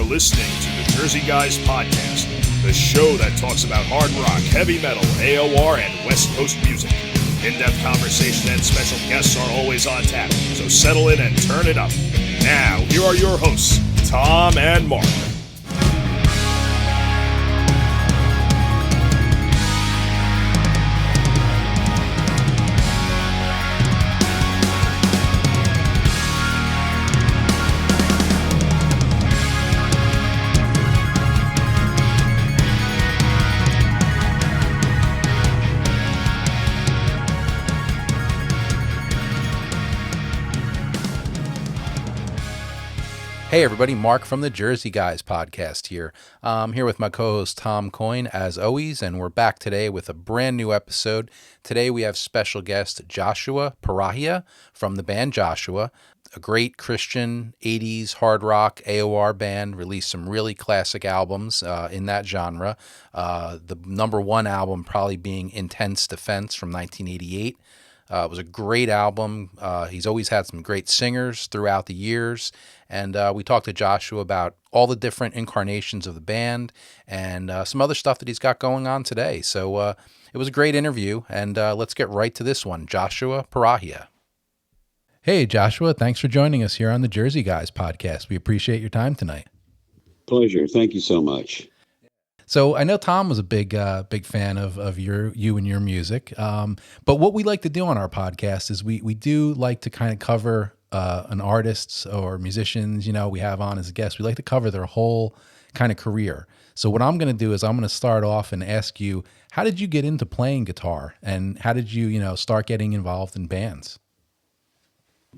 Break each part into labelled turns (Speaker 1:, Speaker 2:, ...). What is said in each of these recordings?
Speaker 1: You're listening to the Jersey Guys Podcast, the show that talks about hard rock, heavy metal, AOR, and West Coast music. In-depth conversation and special guests are always on tap, so settle in and turn it up. Now, here are your hosts, Tom and Mark.
Speaker 2: Hey everybody, Mark from the Jersey Guys podcast here. I'm here with my co-host Tom Coyne as always, and we're back today with a brand new episode. Today we have special guest Joshua Perahia from the band Joshua, a great Christian 80s hard rock AOR band, released some really classic albums in that genre. The number one album probably being Intense Defense from 1988. It was a great album. He's always had some great singers throughout the years. And we talked to Joshua about all the different incarnations of the band and some other stuff that he's got going on today. So it was a great interview. And let's get right to this one. Joshua Perahia. Hey, Joshua. Thanks for joining us here on the Jersey Guys podcast. We appreciate your time tonight.
Speaker 3: Pleasure. Thank you so much.
Speaker 2: So I know Tom was a big fan of you and your music. But what we like to do on our podcast is we do like to kind of cover an artist or musicians, we have on as a guest. We like to cover their whole kind of career. So what I'm going to do is I'm going to start off and ask you, how did you get into playing guitar, and how did you, start getting involved in bands?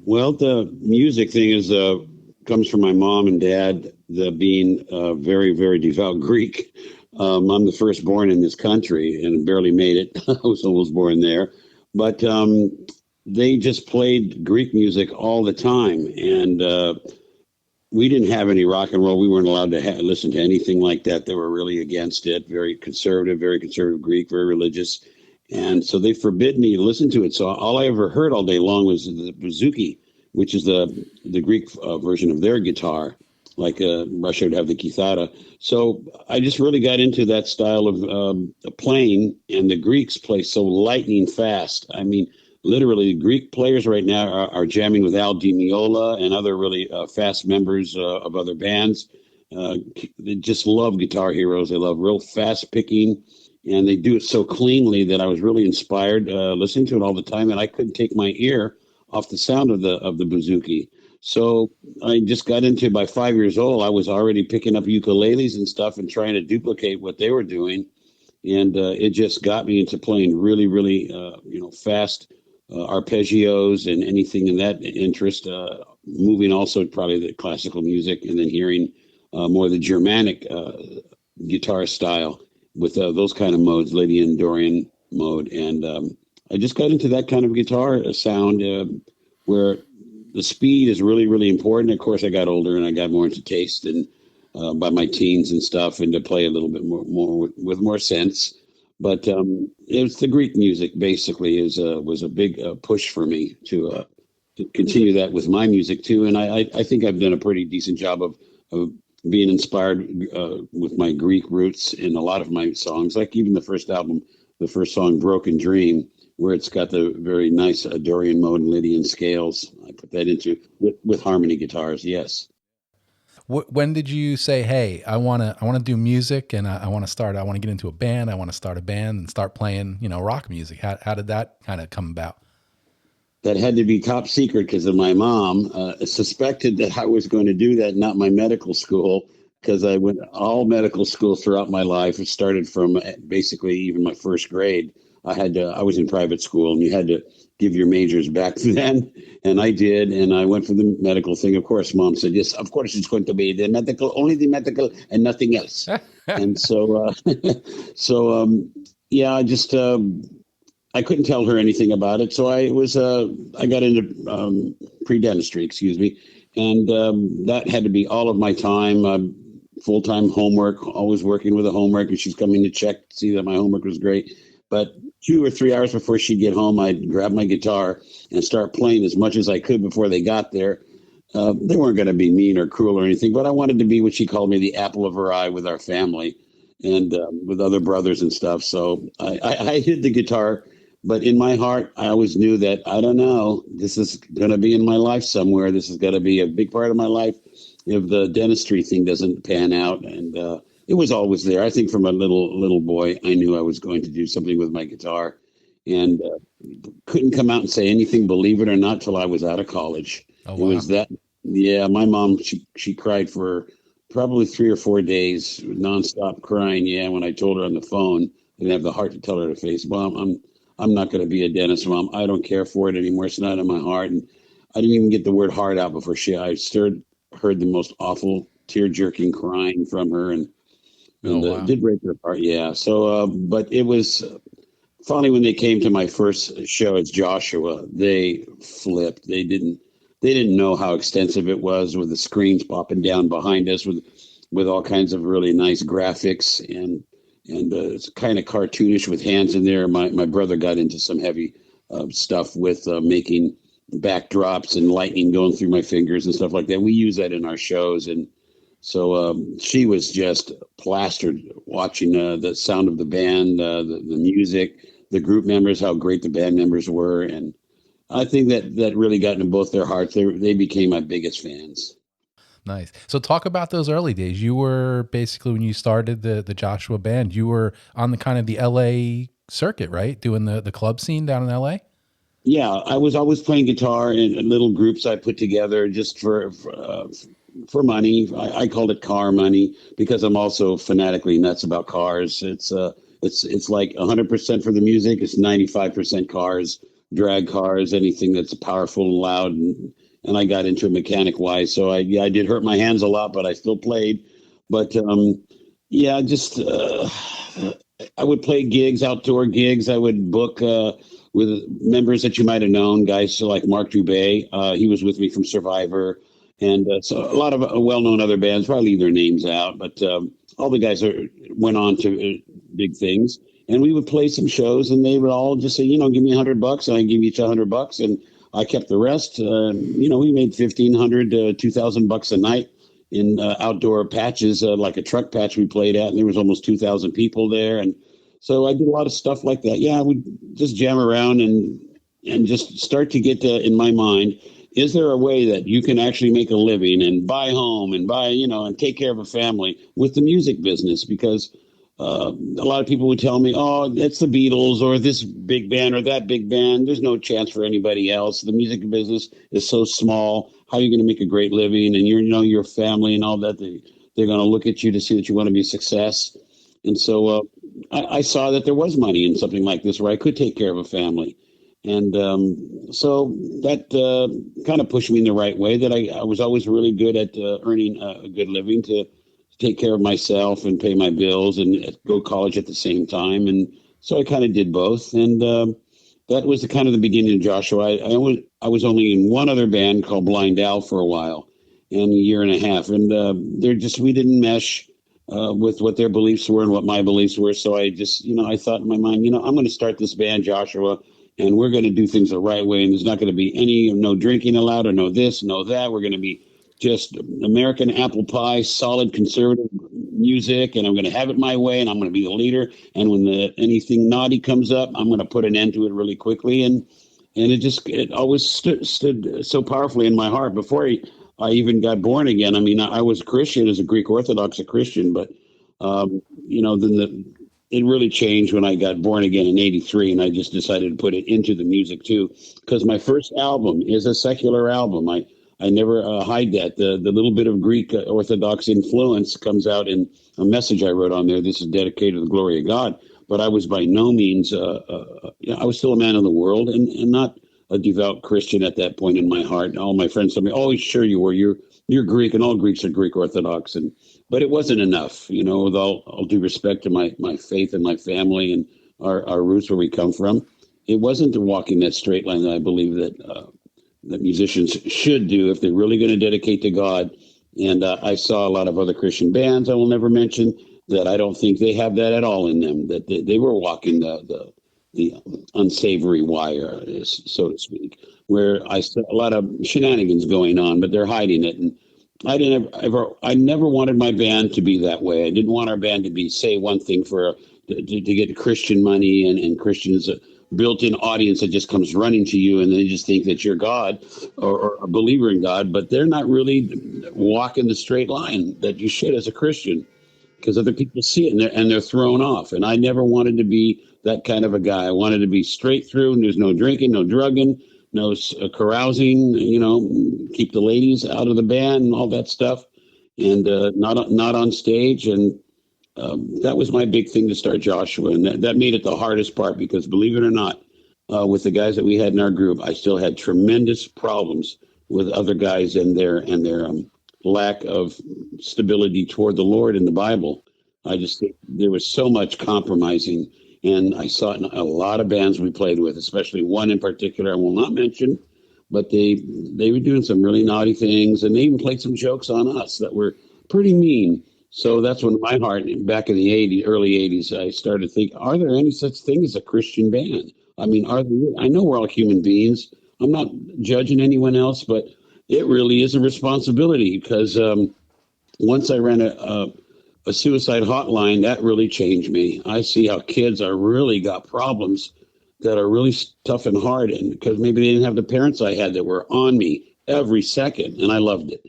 Speaker 3: Well, the music thing comes from my mom and dad, being very, very devout Greek. I'm the firstborn in this country and barely made it. I was almost born there. But they just played Greek music all the time. And we didn't have any rock and roll. We weren't allowed to listen to anything like that. They were really against it. Very conservative Greek, very religious. And so they forbid me to listen to it. So all I ever heard all day long was the bouzouki, which is the Greek version of their guitar. Like Russia would have the kithara. So I just really got into that style of playing, and the Greeks play so lightning fast. I mean, literally, Greek players right now are jamming with Al Di Meola and other really fast members of other bands. They just love Guitar Heroes. They love real fast picking, and they do it so cleanly that I was really inspired listening to it all the time, and I couldn't take my ear off the sound of the bouzouki. So I just got into it. By 5 years old, I was already picking up ukuleles and stuff and trying to duplicate what they were doing. And it just got me into playing really, really, fast arpeggios and anything in that interest. Moving also probably the classical music, and then hearing more the Germanic guitar style with those kind of modes, Lydian, Dorian mode. And I just got into that kind of guitar sound where the speed is really, really important. Of course, I got older and I got more into taste and by my teens and stuff, and to play a little bit more with more sense. But it's the Greek music basically was a big push for me to continue that with my music too. And I think I've done a pretty decent job of being inspired with my Greek roots in a lot of my songs, like even the first album, the first song, Broken Dream, where it's got the very nice Dorian mode and Lydian scales. I put that into with harmony guitars. Yes.
Speaker 2: When did you say, "Hey, I want to do music, and I want to get into a band. I want to start a band and start playing, rock music"? How did that kind of come about?
Speaker 3: That had to be top secret because of my mom suspected that I was going to do that, not my medical school, because I went all medical school throughout my life. It started from basically even my first grade. I was in private school, and you had to give your majors back then, and I did, and I went for the medical thing. Of course, Mom said, yes, of course it's going to be the medical, only the medical and nothing else. And so, I just, I couldn't tell her anything about it. So I got into pre-dentistry, and that had to be all of my time, full-time homework, always working with the homework, and she's coming to check to see that my homework was great. But 2 or 3 hours before she'd get home, I'd grab my guitar and start playing as much as I could before they got there. they weren't going to be mean or cruel or anything, but I wanted to be what she called me, the apple of her eye with our family and with other brothers and stuff. So I hid the guitar, but in my heart, I always knew that, I don't know, this is going to be in my life somewhere. This is going to be a big part of my life if the dentistry thing doesn't pan out. And it was always there. I think from a little boy, I knew I was going to do something with my guitar, and couldn't come out and say anything, believe it or not, till I was out of college.
Speaker 2: Oh,
Speaker 3: It
Speaker 2: wow.
Speaker 3: was that. Yeah, my mom, she cried for probably 3 or 4 days, nonstop crying. Yeah, when I told her on the phone, I didn't have the heart to tell her to face, Mom, I'm not going to be a dentist, Mom. I don't care for it anymore. It's not in my heart. And I didn't even get the word heart out before heard the most awful tear jerking crying from her, and
Speaker 2: Oh,
Speaker 3: it
Speaker 2: wow.
Speaker 3: did break her heart. Yeah. So, but it was finally when they came to my first show as Joshua, they flipped. They didn't know how extensive it was, with the screens popping down behind us with all kinds of really nice graphics, and it's kind of cartoonish with hands in there. My brother got into some heavy stuff with making backdrops and lightning going through my fingers and stuff like that. We use that in our shows, and so she was just plastered watching the sound of the band, the music, the group members, how great the band members were, and I think that really got into both their hearts. They became my biggest fans.
Speaker 2: Nice. So talk about those early days. You were basically, when you started the Joshua band, you were on the kind of the LA circuit, right? Doing the club scene down in LA.
Speaker 3: Yeah, I was always playing guitar in little groups I put together just for money. I called it car money because I'm also fanatically nuts about cars. It's like 100% for the music. It's 95% cars, drag cars, anything that's powerful and loud. And I got into it mechanic wise. So I did hurt my hands a lot, but I still played. But yeah, just I would play gigs, outdoor gigs. I would book with members that you might have known, guys like Mark Dubé. He was with me from Survivor. And so a lot of well-known other bands, probably leave their names out, but all the guys went on to big things. And we would play some shows, and they would all just say, give me $100, and I give each $100, and I kept the rest. We made 1,500 to 2,000 bucks a night in outdoor patches, like a truck patch we played at, and there was almost 2,000 people there. And so I did a lot of stuff like that. Yeah, we just jam around and just start to get in my mind, is there a way that you can actually make a living and buy a home and and take care of a family with the music business? Because a lot of people would tell me, oh, that's the Beatles or this big band or that big band. There's no chance for anybody else. The music business is so small. How are you going to make a great living? And your family and all that, they're going to look at you to see that you want to be a success. And so I saw that there was money in something like this where I could take care of a family. And so that kind of pushed me in the right way, that I was always really good at earning a good living to take care of myself and pay my bills and go to college at the same time. And so I kind of did both. And that was the kind of the beginning of Joshua. I was only in one other band called Blind Al for a while, and a year and a half. And we didn't mesh with what their beliefs were and what my beliefs were. So I just, I thought in my mind, I'm going to start this band, Joshua, and we're going to do things the right way. And there's not going to be no drinking allowed or no this, no that. We're going to be just American apple pie, solid conservative music, and I'm going to have it my way, and I'm going to be the leader. And when anything naughty comes up, I'm going to put an end to it really quickly. And it always stood so powerfully in my heart before I even got born again. I mean, I was a Christian, as a Greek Orthodox a Christian, but then it really changed when I got born again in '83, and I just decided to put it into the music too, because my first album is a secular album. I never hide that. The little bit of Greek Orthodox influence comes out in a message I wrote on there. This is dedicated to the glory of God. But I was by no means, I was still a man of the world and not a devout Christian at that point in my heart. And all my friends told me, oh, sure you were. You're Greek, and all Greeks are Greek Orthodox. But it wasn't enough, with all due respect to my faith and my family and our roots where we come from. It wasn't walking that straight line that I believe that musicians should do if they're really going to dedicate to God. And I saw a lot of other Christian bands I will never mention that I don't think they have that at all in them, that they were walking the unsavory wire, so to speak. where I saw a lot of shenanigans going on, but they're hiding it. And I never wanted my band to be that way. I didn't want our band to be say one thing to get Christian money and Christians built-in audience that just comes running to you and they just think that you're God or a believer in God, but they're not really walking the straight line that you should as a Christian, because other people see it and they're thrown off. And I never wanted to be that kind of a guy. I wanted to be straight through, and there's no drinking, no drugging, no carousing, keep the ladies out of the band and all that stuff, and not on stage. And that was my big thing to start Joshua, and that made it the hardest part, because believe it or not, with the guys that we had in our group, I still had tremendous problems with other guys and their lack of stability toward the Lord in the Bible. I just think there was so much compromising, and I saw it in a lot of bands we played with, especially one in particular I will not mention, but they were doing some really naughty things, and they even played some jokes on us that were pretty mean. So that's when my heart, back in the early 80s, I started to think, are there any such thing as a Christian band? I mean, I know we're all human beings. I'm not judging anyone else, but it really is a responsibility, because once I ran a suicide hotline, that really changed me. I see how kids are really got problems that are really tough and hard, and because maybe they didn't have the parents I had that were on me every second, and I loved it.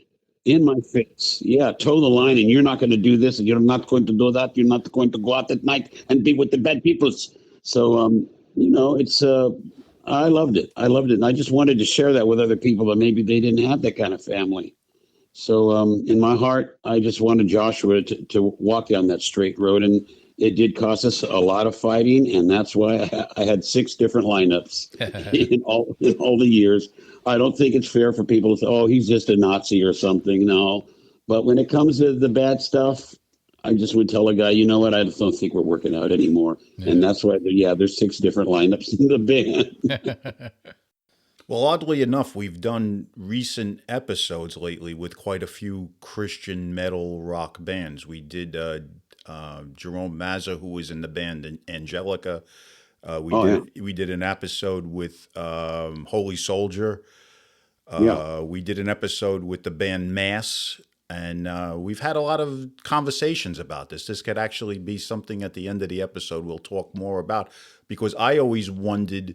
Speaker 3: In my face. Yeah, toe the line, and you're not going to do this, and you're not going to do that. You're not going to go out at night and be with the bad peoples. So, it's, I loved it. I loved it. And I just wanted to share that with other people that maybe they didn't have that kind of family. So, in my heart, I just wanted Joshua to walk down that straight road. And it did cost us a lot of fighting. And that's why I had 6 different lineups in all the years. I don't think it's fair for people to say, oh, he's just a Nazi or something. No. But when it comes to the bad stuff, I just would tell a guy, you know what, I just don't think we're working out anymore. Yeah. And that's why, there's 6 different lineups in the band.
Speaker 4: Well, oddly enough, we've done recent episodes lately with quite a few Christian metal rock bands. We did Jerome Mazza, who was in the band Angelica. We did an episode with Holy Soldier. We did an episode with the band Mass, and we've had a lot of conversations about this. This could actually be something at the end of the episode we'll talk more about, because I always wondered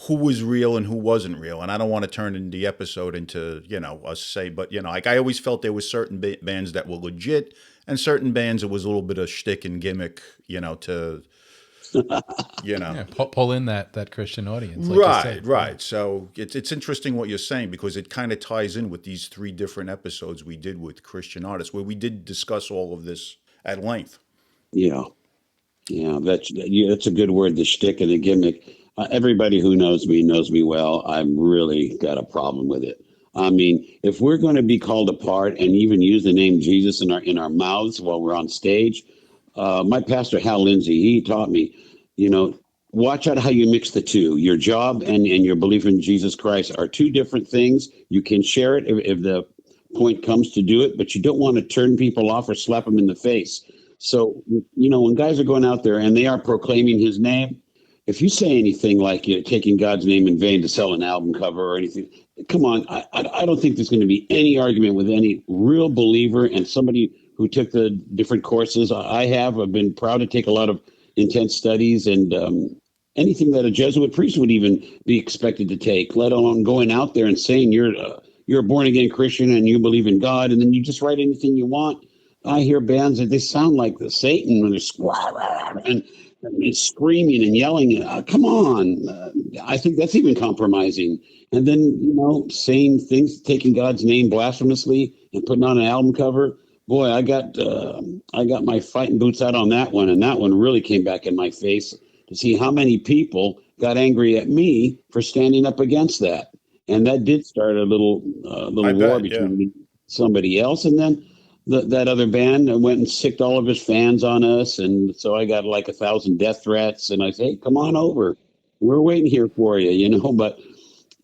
Speaker 4: who was real and who wasn't real. And I don't want to turn in the episode into, us say, but, like I always felt there was certain bands that were legit and certain bands it was a little bit of shtick and gimmick, to...
Speaker 2: pull in that Christian audience, like
Speaker 4: right. So it's interesting what you're saying, because it kind of ties in with these 3 different episodes we did with Christian artists, where we did discuss all of this at length.
Speaker 3: Yeah, that's a good word, the shtick and the gimmick. Everybody who knows me well. I've really got a problem with it. I mean, if we're going to be called apart and even use the name Jesus in our mouths while we're on stage. My pastor, Hal Lindsey, he taught me, watch out how you mix the two. Your job and your belief in Jesus Christ are 2 different things. You can share it if the point comes to do it, but you don't want to turn people off or slap them in the face. So, when guys are going out there and they are proclaiming his name, if you say anything like you're taking God's name in vain to sell an album cover or anything, come on, I don't think there's going to be any argument with any real believer and somebody who took the different courses I've been proud to take a lot of intense studies and anything that a Jesuit priest would even be expected to take, let alone going out there and saying you're a born again Christian and you believe in God, and then you just write anything you want. I hear bands that they sound like the Satan when they're and screaming and yelling. Come on. I think that's even compromising. And then, saying things, taking God's name blasphemously and putting on an album cover. Boy, I got my fighting boots out on that one, and that one really came back in my face to see how many people got angry at me for standing up against that, and that did start a little war between somebody else, and then that other band went and sicked all of his fans on us, and so I got like 1,000 death threats, and I say, hey, come on over, we're waiting here for you, But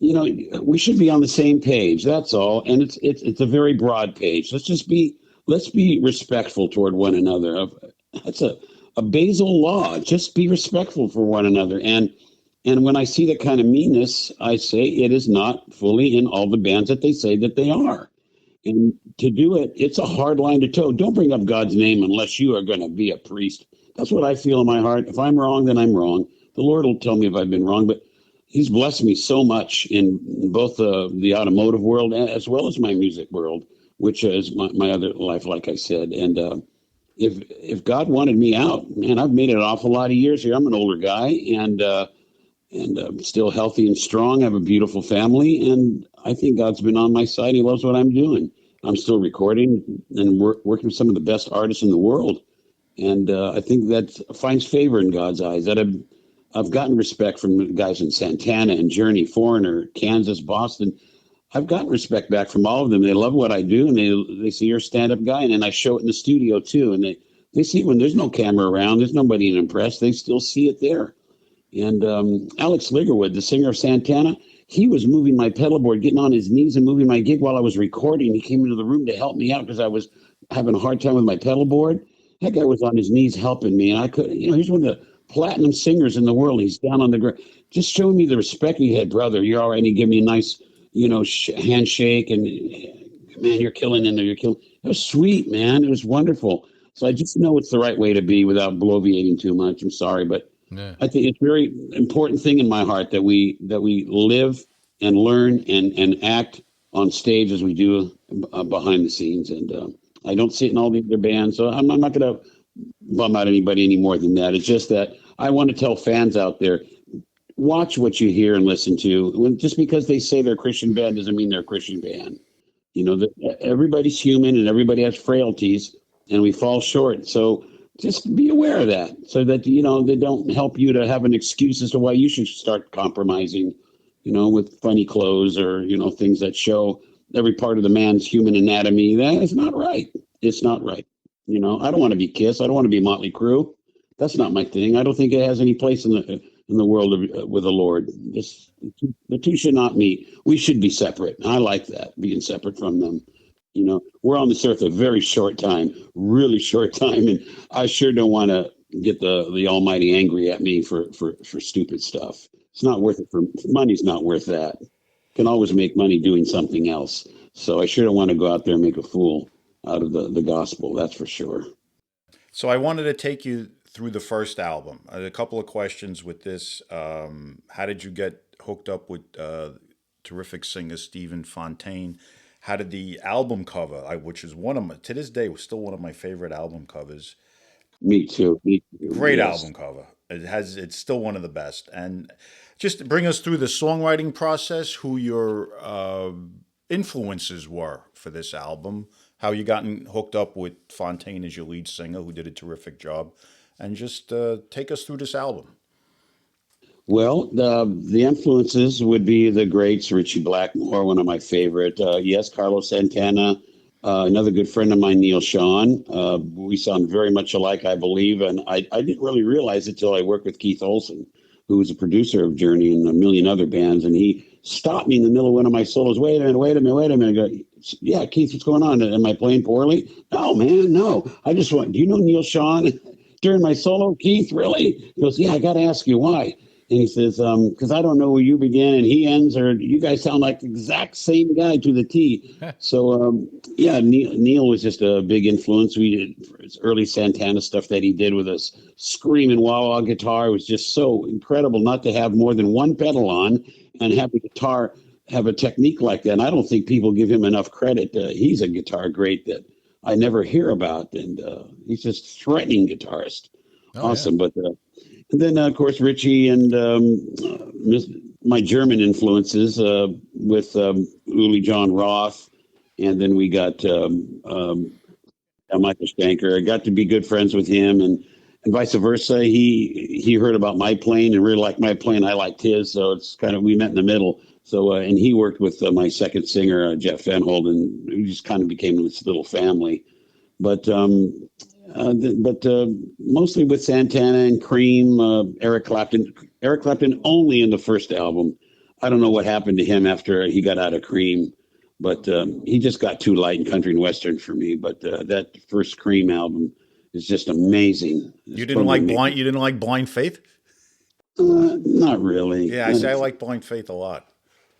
Speaker 3: we should be on the same page. That's all, and it's a very broad page. Let's be respectful toward one another. That's a basal law. Just be respectful for one another. And And when I see that kind of meanness, I say it is not fully in all the bands that they say that they are. And to do it, it's a hard line to toe. Don't bring up God's name unless you are going to be a priest. That's what I feel in my heart. If I'm wrong, then I'm wrong. The Lord will tell me if I've been wrong, but He's blessed me so much in both the automotive world as well as my music world, which is my other life, like I said. And if God wanted me out, man, I've made it an awful lot of years here. I'm an older guy, and I'm still healthy and strong. I have a beautiful family, and I think God's been on my side. He loves what I'm doing. I'm still recording and working with some of the best artists in the world, and I think that finds favor in God's eyes. That I've gotten respect from the guys in Santana and Journey, Foreigner, Kansas, Boston. I've gotten respect back from all of them. They love what I do, and they see you're a stand-up guy, and then I show it in the studio too. And they see when there's no camera around, there's nobody to impress. They still see it there. And Alex Ligerwood, the singer of Santana, he was moving my pedal board, getting on his knees and moving my gig while I was recording. He came into the room to help me out because I was having a hard time with my pedal board. That guy was on his knees helping me, and I could, he's one of the platinum singers in the world. He's down on the ground, just showing me the respect he had. Brother, you're all right. And he gave me a nice, handshake, and man, you're killing in there. You're killing. It was sweet, man. It was wonderful. So I just know it's the right way to be without bloviating too much. I'm sorry, but yeah. I think it's a very important thing in my heart that we live and learn and act on stage as we do behind the scenes. And I don't see it in all the other bands, so I'm not going to bum out anybody any more than that. It's just that I want to tell fans out there, watch what you hear and listen to. Just because they say they're a Christian band doesn't mean they're a Christian band. Everybody's human and everybody has frailties, and we fall short. So just be aware of that, so that, they don't help you to have an excuse as to why you should start compromising, with funny clothes or, things that show every part of the man's human anatomy. That is not right. It's not right. I don't want to be Kiss. I don't want to be Motley Crue. That's not my thing. I don't think it has any place in the world with the Lord. The two should not meet. We should be separate. I like that, being separate from them. We're on this earth a very short time, really short time, and I sure don't want to get the Almighty angry at me for stupid stuff. It's not worth it. Money's not worth that. Can always make money doing something else. So I sure don't want to go out there and make a fool out of the gospel. That's for sure.
Speaker 4: So I wanted to take you through the first album. I had a couple of questions with this. How did you get hooked up with terrific singer Stephen Fontaine? How did the album cover, which is to this day, was still one of my favorite album covers.
Speaker 3: Me too.
Speaker 4: Great album cover. It's still one of the best. And just bring us through the songwriting process, who your influences were for this album, how you gotten hooked up with Fontaine as your lead singer, who did a terrific job, and just take us through this album.
Speaker 3: Well, the influences would be the greats, Ritchie Blackmore, one of my favorite. Yes, Carlos Santana, another good friend of mine, Neil Sean. We sound very much alike, I believe, and I didn't really realize it till I worked with Keith Olsen, who was a producer of Journey and a million other bands, and he stopped me in the middle of one of my solos. Wait a minute. I go, yeah, Keith, what's going on? Am I playing poorly? No, man, no. I just want, do you know Neil Sean? During my solo, Keith, really? He goes, yeah, I got to ask you why. And he says, because I don't know where you begin and he ends, or you guys sound like the exact same guy to the T. So, Neil was just a big influence. We did his early Santana stuff that he did with us screaming wah-wah guitar. It was just so incredible not to have more than one pedal on and have the guitar have a technique like that. And I don't think people give him enough credit. He's a guitar great that I never hear about. And he's just a threatening guitarist. Awesome. Yeah. But and then, of course, Ritchie and my German influences with Uli John Roth. And then we got Michael Stanker. I got to be good friends with him, and vice versa. He heard about my playing and really liked my playing. I liked his, so it's kind of, we met in the middle. So and he worked with my second singer, Jeff Fenholt, and we just kind of became this little family. But mostly with Santana and Cream, Eric Clapton. Eric Clapton only in the first album. I don't know what happened to him after he got out of Cream, but he just got too light in country and western for me. But that first Cream album is just amazing.
Speaker 4: You didn't like Blind Faith?
Speaker 3: Not really.
Speaker 4: Yeah, I say I like Blind Faith a lot.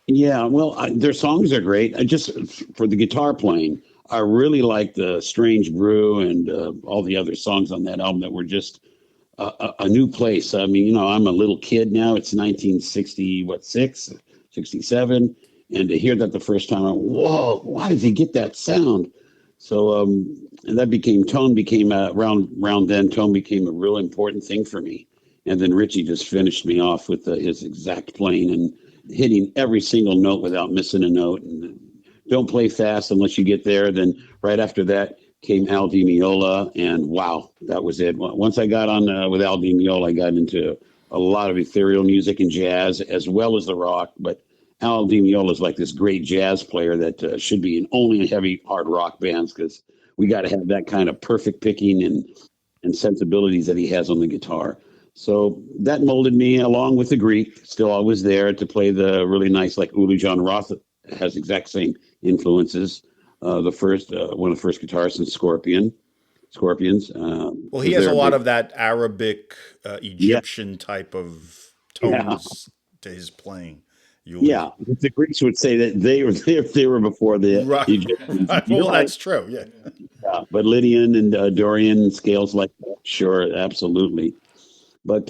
Speaker 3: Yeah, well, their songs are great. I just for the guitar playing, I really like the Strange Brew and all the other songs on that album that were just a new place. I mean, I'm a little kid now. It's 1960, what, 67, and to hear that the first time, whoa, why did he get that sound? So, and that tone became around then. Tone became a real important thing for me. And then Richie just finished me off with his exact playing and hitting every single note without missing a note. And don't play fast unless you get there. Then right after that came Al Di Meola, and wow, that was it. Once I got on with Al Di Meola, I got into a lot of ethereal music and jazz as well as the rock. But Al Di Meola is like this great jazz player that should be in only heavy hard rock bands, because we got to have that kind of perfect picking and sensibilities that he has on the guitar. So that molded me, along with the Greek, still always there to play the really nice, like Uli John Roth has exact same influences. One of the first guitarists in Scorpions.
Speaker 4: Well, he has a lot of that Arabic,
Speaker 3: Yeah,
Speaker 4: Egyptian type of
Speaker 3: yeah,
Speaker 4: tones to his playing.
Speaker 3: yeah.
Speaker 4: Yuli.
Speaker 3: The Greeks would say that they were before the
Speaker 4: Right.
Speaker 3: Egyptians.
Speaker 4: Well, that's true. Yeah.
Speaker 3: Yeah, but Lydian and Dorian scales like that, sure, absolutely. But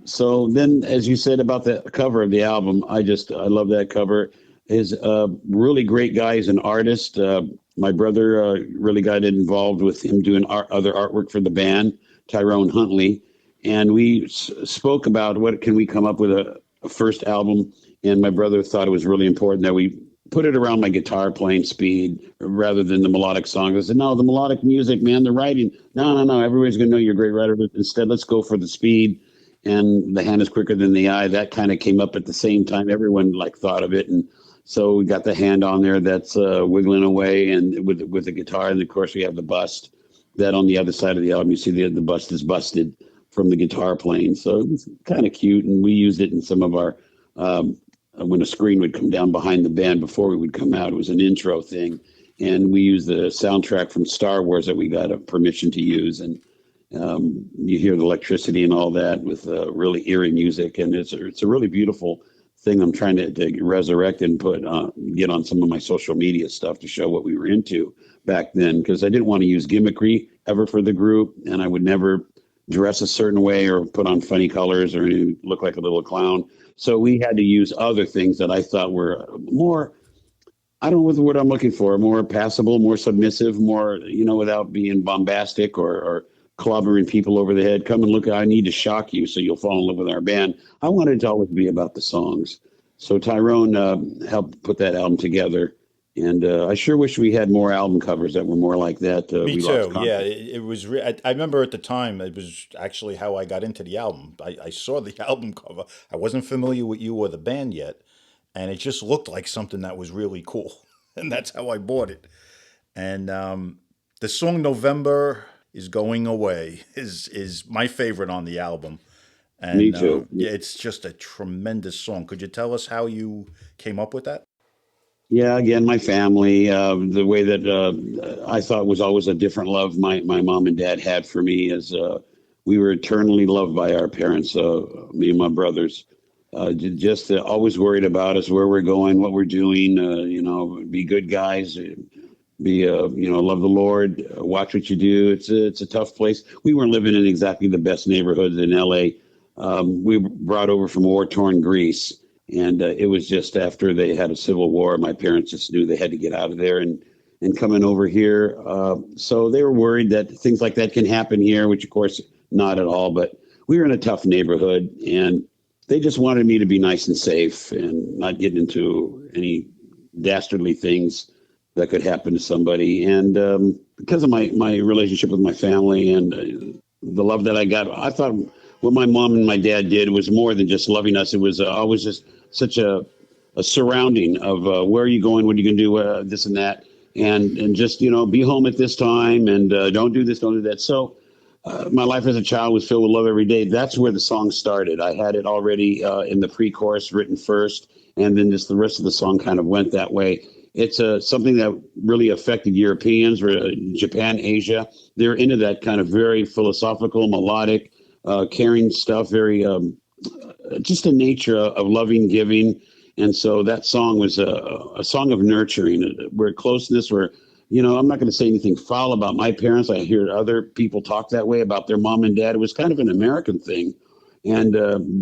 Speaker 3: so then, as you said about the cover of the album, I love that cover. Is a really great guy. He's an artist. My brother really got involved with him doing other artwork for the band, Tyrone Huntley, and we spoke about what can we come up with a first album. And my brother thought it was really important that we put it around my guitar playing speed rather than the melodic songs. I said, no, the melodic music, man, the writing. No. Everybody's going to know you're a great writer. But instead, let's go for the speed. And the hand is quicker than the eye. That kind of came up at the same time. Everyone thought of it. And so we got the hand on there that's wiggling away and with the guitar. And of course, we have the bust that on the other side of the album, you see the bust is busted from the guitar playing. So it's kind of cute. And we used it in some of our, when a screen would come down behind the band before we would come out. It was an intro thing. And we used the soundtrack from Star Wars that we got a permission to use. And you hear the electricity and all that with really eerie music. And it's a really beautiful thing. I'm trying to resurrect and get on some of my social media stuff to show what we were into back then, because I didn't want to use gimmickry ever for the group. And I would never dress a certain way or put on funny colors or look like a little clown. So we had to use other things that I thought were more, I don't know what the word I'm looking for, more passable, more submissive, more, without being bombastic or clobbering people over the head. Come and look, I need to shock you so you'll fall in love with our band. I wanted it to always be about the songs. So Tyrone helped put that album together. And I sure wish we had more album covers that were more like that.
Speaker 4: Me too. Yeah, it was. I remember at the time it was actually how I got into the album. I saw the album cover. I wasn't familiar with you or the band yet, and it just looked like something that was really cool, and that's how I bought it. And the song "November Is Going Away" is my favorite on the album. And,
Speaker 3: Me too.
Speaker 4: Yeah, it's just a tremendous song. Could you tell us how you came up with that?
Speaker 3: Yeah, again, my family, the way that I thought was always a different love my mom and dad had for me is we were eternally loved by our parents, me and my brothers. Just always worried about us, where we're going, what we're doing, be good guys, love the Lord, watch what you do. It's a tough place. We weren't living in exactly the best neighborhoods in LA. We were brought over from war-torn Greece. And it was just after they had a civil war, my parents just knew they had to get out of there and coming over here. So they were worried that things like that can happen here, which of course not at all. But we were in a tough neighborhood, and they just wanted me to be nice and safe and not get into any dastardly things that could happen to somebody. And because of my relationship with my family and the love that I got, I thought what my mom and my dad did was more than just loving us. It was always just such a surrounding of where are you going, what are you going to do, this and that, and just, be home at this time and don't do this, don't do that. So my life as a child was filled with love every day. That's where the song started. I had it already in the pre-chorus written first, and then just the rest of the song kind of went that way. It's something that really affected Europeans, Japan, Asia. They're into that kind of very philosophical, melodic, caring stuff, very just a nature of loving, giving. And so that song was a song of nurturing, where closeness, where, I'm not going to say anything foul about my parents. I hear other people talk that way about their mom and dad. It was kind of an American thing. And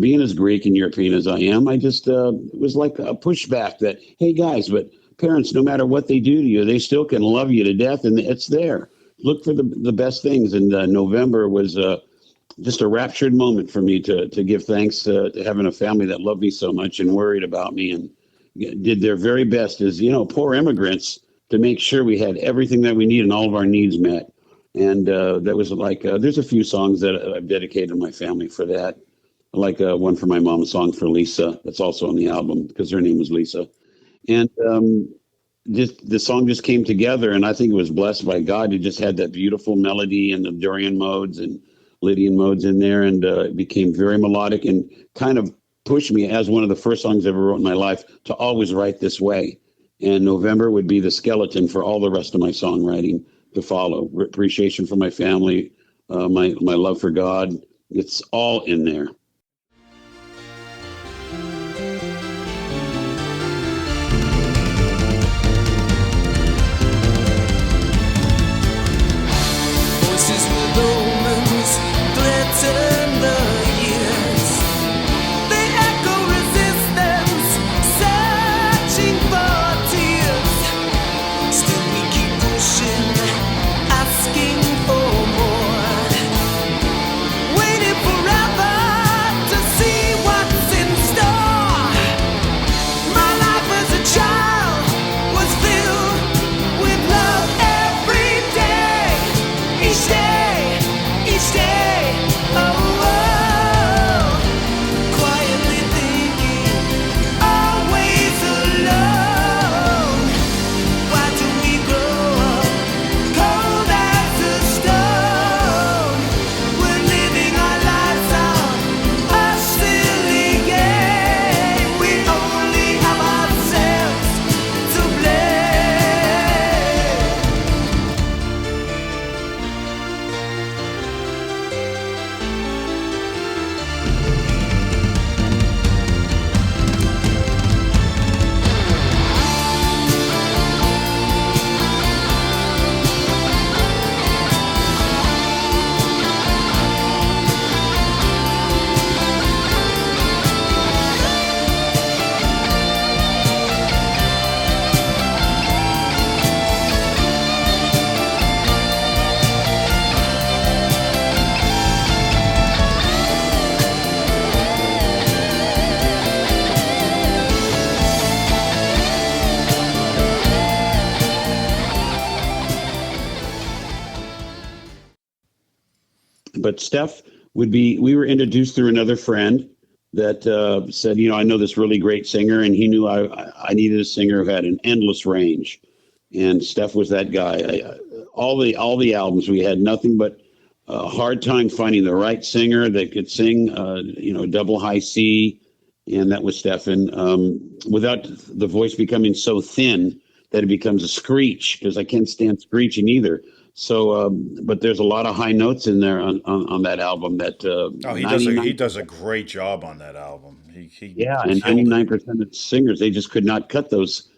Speaker 3: being as Greek and European as I am, I just, it was like a pushback that, hey, guys, but parents, no matter what they do to you, they still can love you to death, and it's there. Look for the best things. And November was just a raptured moment for me to give thanks to having a family that loved me so much and worried about me and did their very best as, poor immigrants, to make sure we had everything that we need and all of our needs met. And that was like, there's a few songs that I've dedicated to my family for that. I like one for my mom, a song for Lisa. That's also on the album because her name was Lisa. And just the song just came together, and I think it was blessed by God. It just had that beautiful melody and the Dorian modes and Lydian modes in there, and it became very melodic and kind of pushed me, as one of the first songs I ever wrote in my life, to always write this way. And November would be the skeleton for all the rest of my songwriting to follow. Appreciation for my family, my love for God. It's all in there. But Steph we were introduced through another friend that said, I know this really great singer, and he knew I needed a singer who had an endless range. And Steph was that guy. All the albums, we had nothing but a hard time finding the right singer that could sing, double high C. And that was Stephen, without the voice becoming so thin that it becomes a screech, because I can't stand screeching either. So, but there's a lot of high notes in there on that album. That
Speaker 4: he does a great job on that album.
Speaker 3: And 99% of singers, they just could not cut those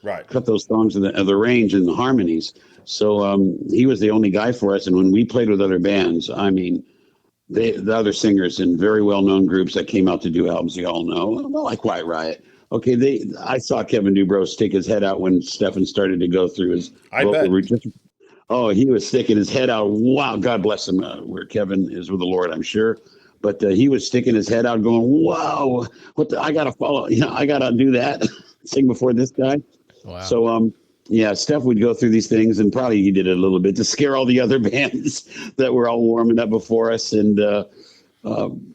Speaker 3: songs of the range and the harmonies. So he was the only guy for us. And when we played with other bands, I mean, the other singers in very well-known groups that came out to do albums, you all know, like White Riot. Okay, I saw Kevin Dubrow stick his head out when Stephen started to go through his vocal routine. Oh, he was sticking his head out. Wow, God bless him, where Kevin is with the Lord, I'm sure. But he was sticking his head out going, wow, I got to follow, I got to do that, sing before this guy.
Speaker 2: Wow.
Speaker 3: So, Steph would go through these things, and probably he did it a little bit to scare all the other bands that were all warming up before us. And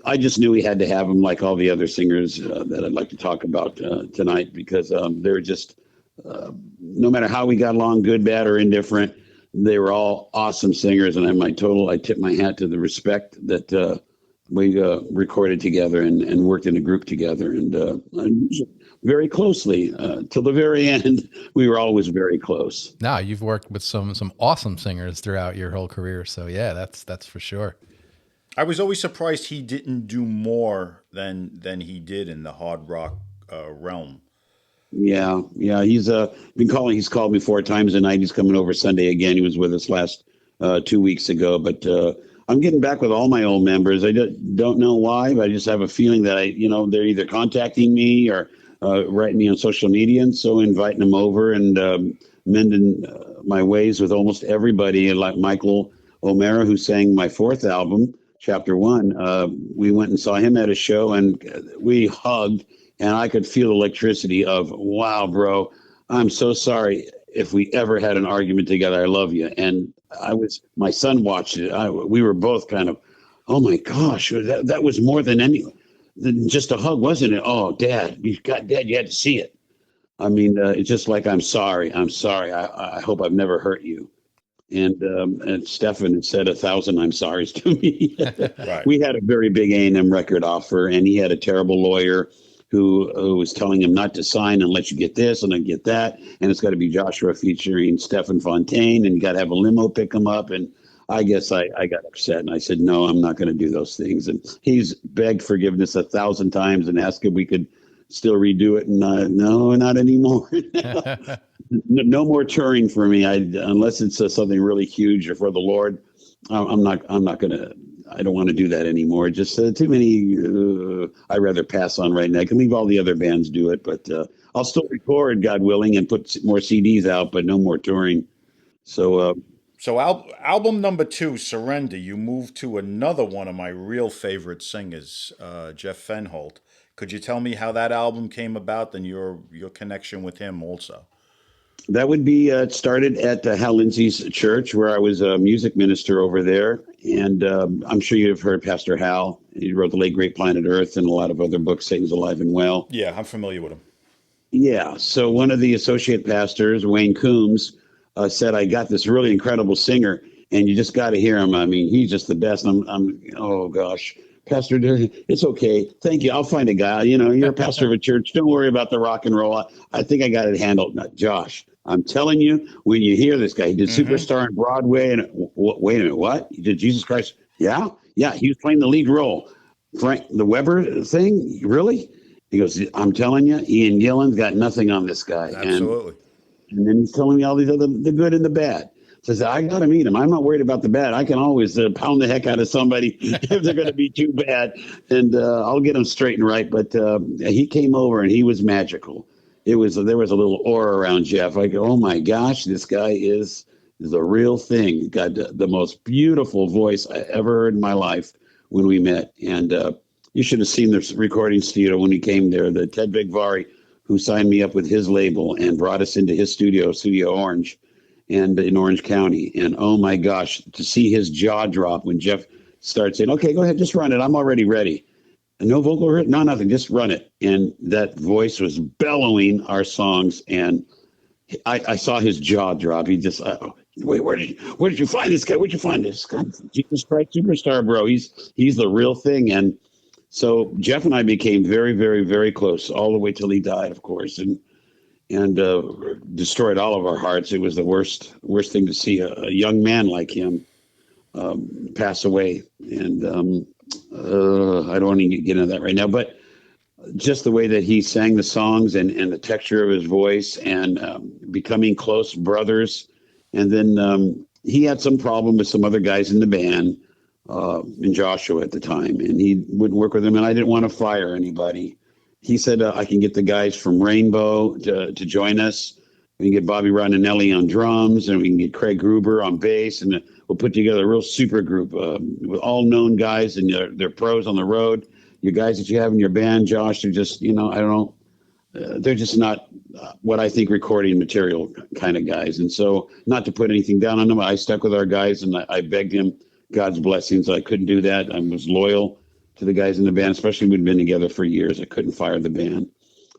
Speaker 3: I just knew we had to have him, like all the other singers that I'd like to talk about tonight, because they're just, no matter how we got along, good, bad, or indifferent, they were all awesome singers. And I tip my hat to the respect that we recorded together and worked in a group together, and very closely till the very end. We were always very close.
Speaker 2: Now you've worked with some awesome singers throughout your whole career, so yeah, that's for sure.
Speaker 4: I was always surprised he didn't do more than he did in the hard rock realm.
Speaker 3: Yeah. He's been calling. He's called me 4 times a night. He's coming over Sunday again. He was with us last 2 weeks ago. But I'm getting back with all my old members. I don't know why, but I just have a feeling that they're either contacting me or writing me on social media, and so inviting them over and mending my ways with almost everybody. Like Michael O'Mara, who sang my fourth album, Chapter One. We went and saw him at a show, and we hugged. And I could feel the electricity of, wow, bro, I'm so sorry if we ever had an argument together. I love you. And my son watched it. We were both kind of, oh my gosh, that was more than just a hug, wasn't it? Oh, Dad, you had to see it. I mean, it's just like, I'm sorry. I hope I've never hurt you. And Stefan had said 1,000 I'm sorry's to me.
Speaker 4: Right.
Speaker 3: We had a very big A&M record offer, and he had a terrible lawyer who was telling him not to sign unless you get this and then get that. And it's got to be Joshua featuring Stephen Fontaine, and you got to have a limo pick him up. And I guess I got upset, and I said, no, I'm not going to do those things. And he's begged forgiveness 1,000 times and asked if we could still redo it. And no, not anymore. No more touring for me. Unless it's something really huge or for the Lord, I'm not going to. I don't want to do that anymore. Just too many. I'd rather pass on right now. I can leave all the other bands do it, but I'll still record, God willing, and put more CDs out, but no more touring. So
Speaker 4: album number 2, Surrender, you moved to another one of my real favorite singers, Jeff Fenholt. Could you tell me how that album came about and your connection with him also?
Speaker 3: that would be it started at Hal Lindsey's church, where I was a music minister over there. And I'm sure you've heard Pastor Hal. He wrote The Late Great Planet Earth and a lot of other books, Satan's Alive and Well.
Speaker 4: Yeah, I'm familiar with him.
Speaker 3: Yeah. So one of the associate pastors, Wayne Coombs, said, I got this really incredible singer, and you just got to hear him. I mean, he's just the best. Oh, gosh. Pastor, it's okay. Thank you. I'll find a guy. You know, you're a pastor of a church. Don't worry about the rock and roll. I think I got it handled. Now, Josh, I'm telling you, when you hear this guy, he did Superstar on Broadway. And wait a minute, what? He did Jesus Christ? Yeah. He was playing the lead role. Frank, the Weber thing? Really? He goes, I'm telling you, Ian Gillan's got nothing on this guy.
Speaker 4: Absolutely.
Speaker 3: And then he's telling me all these other, the good and the bad. Says, I got to meet him. I'm not worried about the bad. I can always pound the heck out of somebody if they're going to be too bad. And I'll get them straight and right. But he came over and he was magical. There was a little aura around Jeff. I go, oh my gosh, this guy is a real thing. He got the most beautiful voice I ever heard in my life when we met. And you should have seen the recording studio when he came there. The Ted Vigvari, who signed me up with his label and brought us into his studio, Studio Orange, and in Orange County. And oh my gosh, to see his jaw drop when Jeff starts saying, okay, go ahead, just run it. I'm already ready. And no vocal hurt, no, nothing, just run it. And that voice was bellowing our songs. And I saw his jaw drop. He just, wait, where did you find this guy? Where'd you find this guy? Jesus Christ Superstar, bro. He's the real thing. And so Jeff and I became very, very, very close all the way till he died, of course. And destroyed all of our hearts. It was the worst thing to see a young man like him pass away. And I don't want to get into that right now, but just the way that he sang the songs and the texture of his voice and becoming close brothers. And then he had some problem with some other guys in the band, in Joshua at the time, and he wouldn't work with them. And I didn't want to fire anybody. He said, I can get the guys from Rainbow to join us. We can get Bobby Rodinelli on drums, and we can get Craig Gruber on bass, and we'll put together a real super group with all known guys, and they're pros on the road. Your guys that you have in your band, Josh, they're just, I don't know, they're just not what I think recording material kind of guys. And so not to put anything down on them, I stuck with our guys, and I begged him God's blessings. I couldn't do that. I was loyal to the guys in the band, especially we'd been together for years. I couldn't fire the band.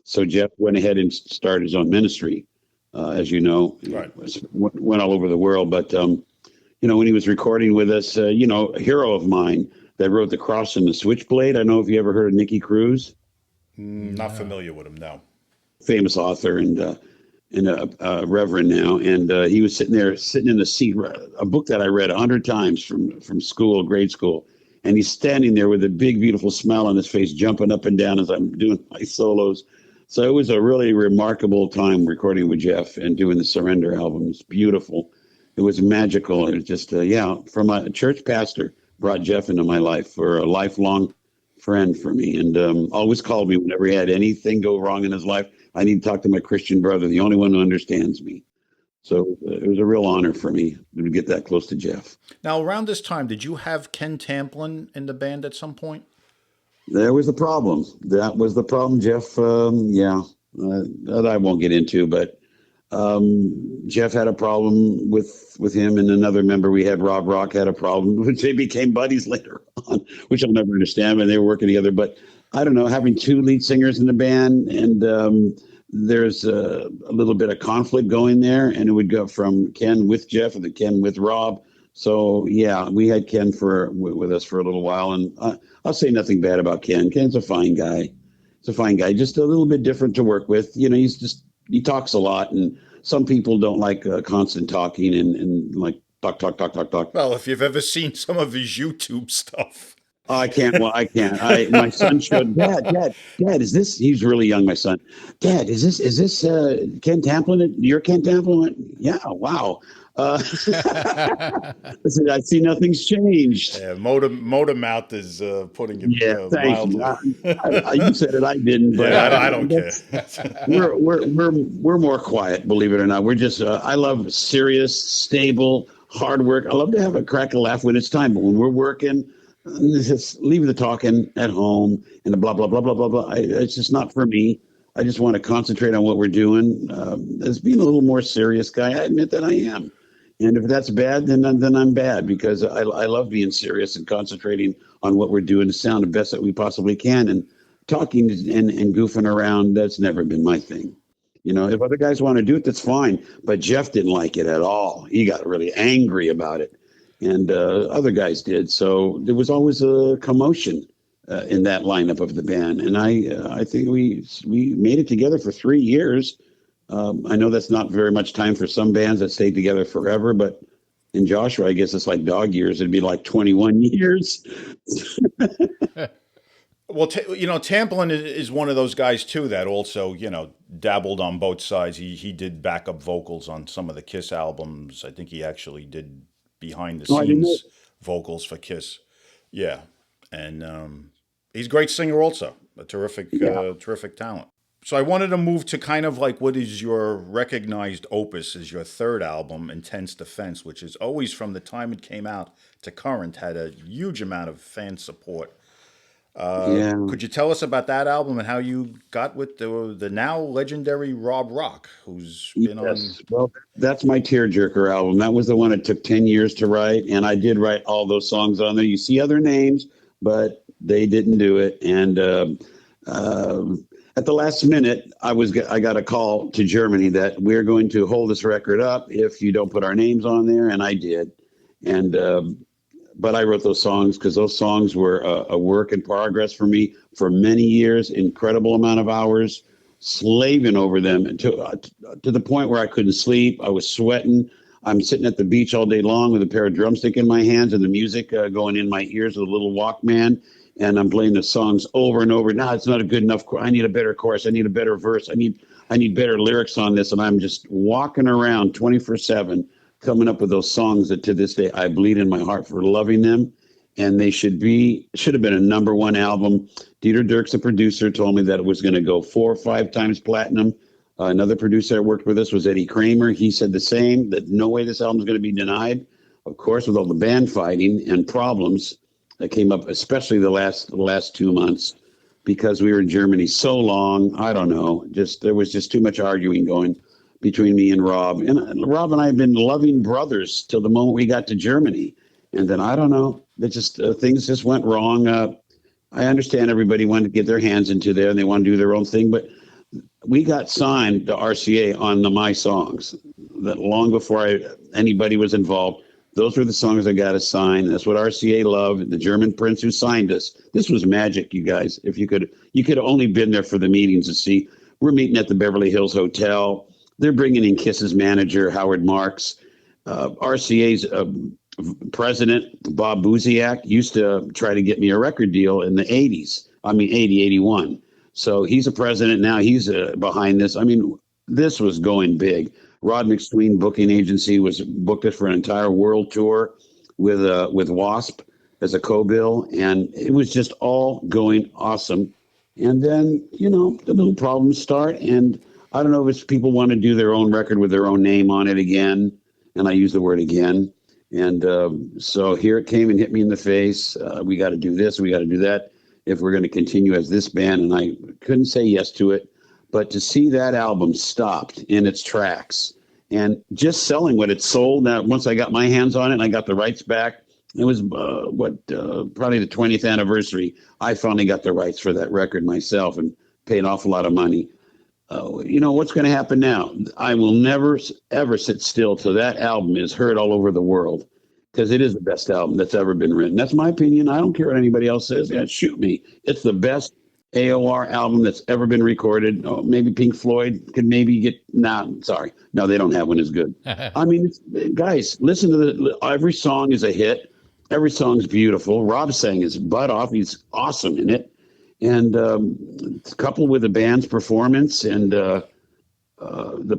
Speaker 3: So Jeff went ahead and started his own ministry, as you know,
Speaker 4: right.
Speaker 3: Went all over the world. But, when he was recording with us, a hero of mine that wrote The Cross and the Switchblade. I don't know if you ever heard of Nicky Cruz.
Speaker 4: Not familiar with him, no.
Speaker 3: Famous author and a reverend now. And he was sitting in the seat, a book that I read 100 times from school, grade school. and he's standing there with a big, beautiful smile on his face, jumping up and down as I'm doing my solos. So it was a really remarkable time recording with Jeff and doing the Surrender album. It's beautiful. It was magical. It was just, from a church pastor brought Jeff into my life for a lifelong friend for me, and always called me whenever he had anything go wrong in his life. I need to talk to my Christian brother, the only one who understands me. So it was a real honor for me to get that close to Jeff.
Speaker 4: Now, around this time, did you have Ken Tamplin in the band at some point?
Speaker 3: There was the problem. That was the problem, Jeff. That I won't get into, but Jeff had a problem with him, and another member we had, Rob Rock, had a problem, which they became buddies later on, which I'll never understand when they were working together. But I don't know, having two lead singers in the band, and there's a little bit of conflict going there, and it would go from Ken with Jeff and then Ken with Rob. So yeah, we had Ken with us for a little while, and I'll say nothing bad about Ken. Ken's a fine guy. He's a fine guy, just a little bit different to work with. You know, he talks a lot, and some people don't like constant talking and like talk.
Speaker 4: Well, if you've ever seen some of his YouTube stuff.
Speaker 3: I can't. Well, I can't. My son showed, Dad, is this, he's really young, my son. Dad, is this Ken Tamplin? You're Ken Tamplin? Yeah, wow. Listen, I see nothing's changed.
Speaker 4: Yeah, Motor Mouth is putting it mildly.
Speaker 3: You said it, I didn't. But
Speaker 4: yeah, I don't care.
Speaker 3: we're more quiet, believe it or not. We're just, I love serious, stable, hard work. I love to have a crack and laugh when it's time, but when we're working, just leave the talking at home and the blah, blah, blah, blah, blah, blah. It's just not for me. I just want to concentrate on what we're doing. As being a little more serious guy, I admit that I am. And if that's bad, then I'm bad, because I love being serious and concentrating on what we're doing to sound the best that we possibly can. And talking and goofing around, that's never been my thing. You know, if other guys want to do it, that's fine. But Jeff didn't like it at all. He got really angry about it. And other guys did. So there was always a commotion in that lineup of the band. And I think we made it together for 3 years. I know that's not very much time for some bands that stay together forever, but in Joshua, I guess it's like dog years. It'd be like 21 years.
Speaker 4: Well, Tamplin is one of those guys too that also, dabbled on both sides. He did backup vocals on some of the Kiss albums. I think he actually did behind the scenes vocals for Kiss. Yeah. And he's a great singer also, a terrific talent. So I wanted to move to kind of like what is your recognized opus, is your third album, Intense Defense, which is always, from the time it came out to current, had a huge amount of fan support. Could you tell us about that album and how you got with the now legendary Rob Rock, who's been on?
Speaker 3: Well, that's my tearjerker album. That was the one it took 10 years to write, and I did write all those songs on there. You see other names, but they didn't do it. And at the last minute, I got a call to Germany that we're going to hold this record up if you don't put our names on there, and I did. And but I wrote those songs because those songs were a work in progress for me for many years, incredible amount of hours, slaving over them to the point where I couldn't sleep. I was sweating. I'm sitting at the beach all day long with a pair of drumstick in my hands and the music going in my ears with a little Walkman. And I'm playing the songs over and over. No, it's not a good enough. I need a better chorus. I need a better verse. I need better lyrics on this. And I'm just walking around 24/7, coming up with those songs that to this day I bleed in my heart for loving them. And they should have been a number one album. Dieter Dierks, the producer, told me that it was going to go 4 or 5 times platinum. Another producer that worked with us was Eddie Kramer. He said the same, that no way this album is going to be denied. Of course, with all the band fighting and problems that came up, especially the last 2 months, because we were in Germany so long. I don't know. There was just too much arguing going between me and Rob. And Rob and I have been loving brothers till the moment we got to Germany. And then I don't know. Things just went wrong. I understand everybody wanted to get their hands into there and they want to do their own thing, but we got signed to RCA on my songs. That long before anybody was involved. Those were the songs I got assigned. That's what RCA loved. The German prince who signed us. This was magic, you guys. If you could have only been there for the meetings to see. We're meeting at the Beverly Hills Hotel. They're bringing in Kiss's manager, Howard Marks. RCA's President Bob Buziak used to try to get me a record deal in the 80s. I mean, 80, 81. So he's a president now. He's behind this. I mean, this was going big. Rod McSween Booking Agency was booked us for an entire world tour with Wasp as a co-bill, and it was just all going awesome. And then, you know, the little problems start, and I don't know if it's people want to do their own record with their own name on it again, and I use the word again. And so here it came and hit me in the face. We got to do this, we got to do that if we're going to continue as this band, and I couldn't say yes to it. But to see that album stopped in its tracks and just selling what it sold, now once I got my hands on it and I got the rights back, it was probably the 20th anniversary. I finally got the rights for that record myself and paid an awful lot of money. You know, what's going to happen now? I will never, ever sit still till that album is heard all over the world, because it is the best album that's ever been written. That's my opinion. I don't care what anybody else says. Yeah, shoot me. It's the best AOR album that's ever been recorded. Oh, maybe Pink Floyd could maybe get, sorry. No, they don't have one as good. I mean, guys, listen to every song is a hit. Every song's beautiful. Rob sang his butt off. He's awesome in it. And coupled with the band's performance and the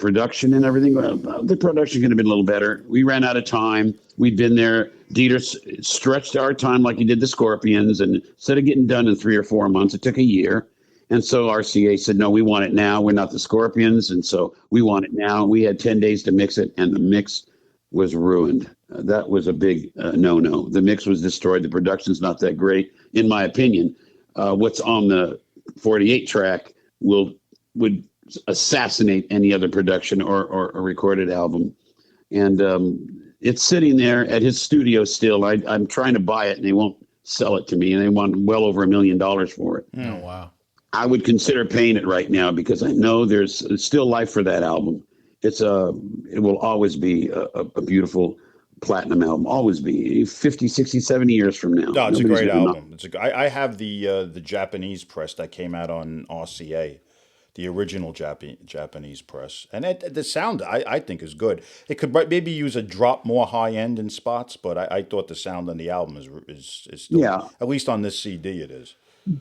Speaker 3: production and everything, the production could have been a little better. We ran out of time. We'd been there. Dieter stretched our time like he did the Scorpions, and instead of getting done in 3 or 4 months, it took a year. And so RCA said, no, we want it now. We're not the Scorpions, and so we want it now. We had 10 days to mix it, and the mix was ruined. That was a big no-no. The mix was destroyed. The production's not that great, in my opinion. What's on the 48 track would assassinate any other production or a recorded album. And it's sitting there at his studio still. I'm trying to buy it, and they won't sell it to me, and they want well over $1 million for it.
Speaker 2: Oh, wow.
Speaker 3: I would consider paying it right now, because I know there's still life for that album. It will always be a beautiful platinum album, always be 50, 60, 70 years from now.
Speaker 4: No, it's a great album. I have the Japanese press that came out on RCA, the original Japanese press, and the sound I think is good. It could maybe use a drop more high end in spots, but I thought the sound on the album is still,
Speaker 3: yeah,
Speaker 4: at least on this CD it is.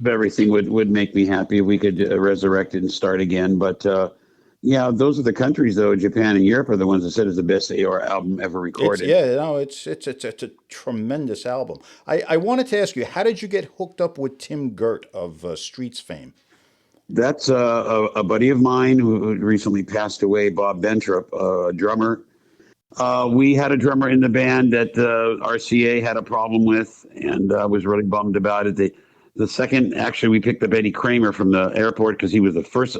Speaker 3: Everything would make me happy if we could resurrect it and start again. But yeah, those are the countries, though. Japan and Europe are the ones that said it's the best AOR album ever recorded.
Speaker 4: It's a tremendous album. I wanted to ask you, how did you get hooked up with Tim Gert of Streets fame?
Speaker 3: That's a buddy of mine who recently passed away, Bob Bentrup, a drummer. We had a drummer in the band that RCA had a problem with, and I was really bummed about it. The second, actually, we picked up Eddie Kramer from the airport because he was the first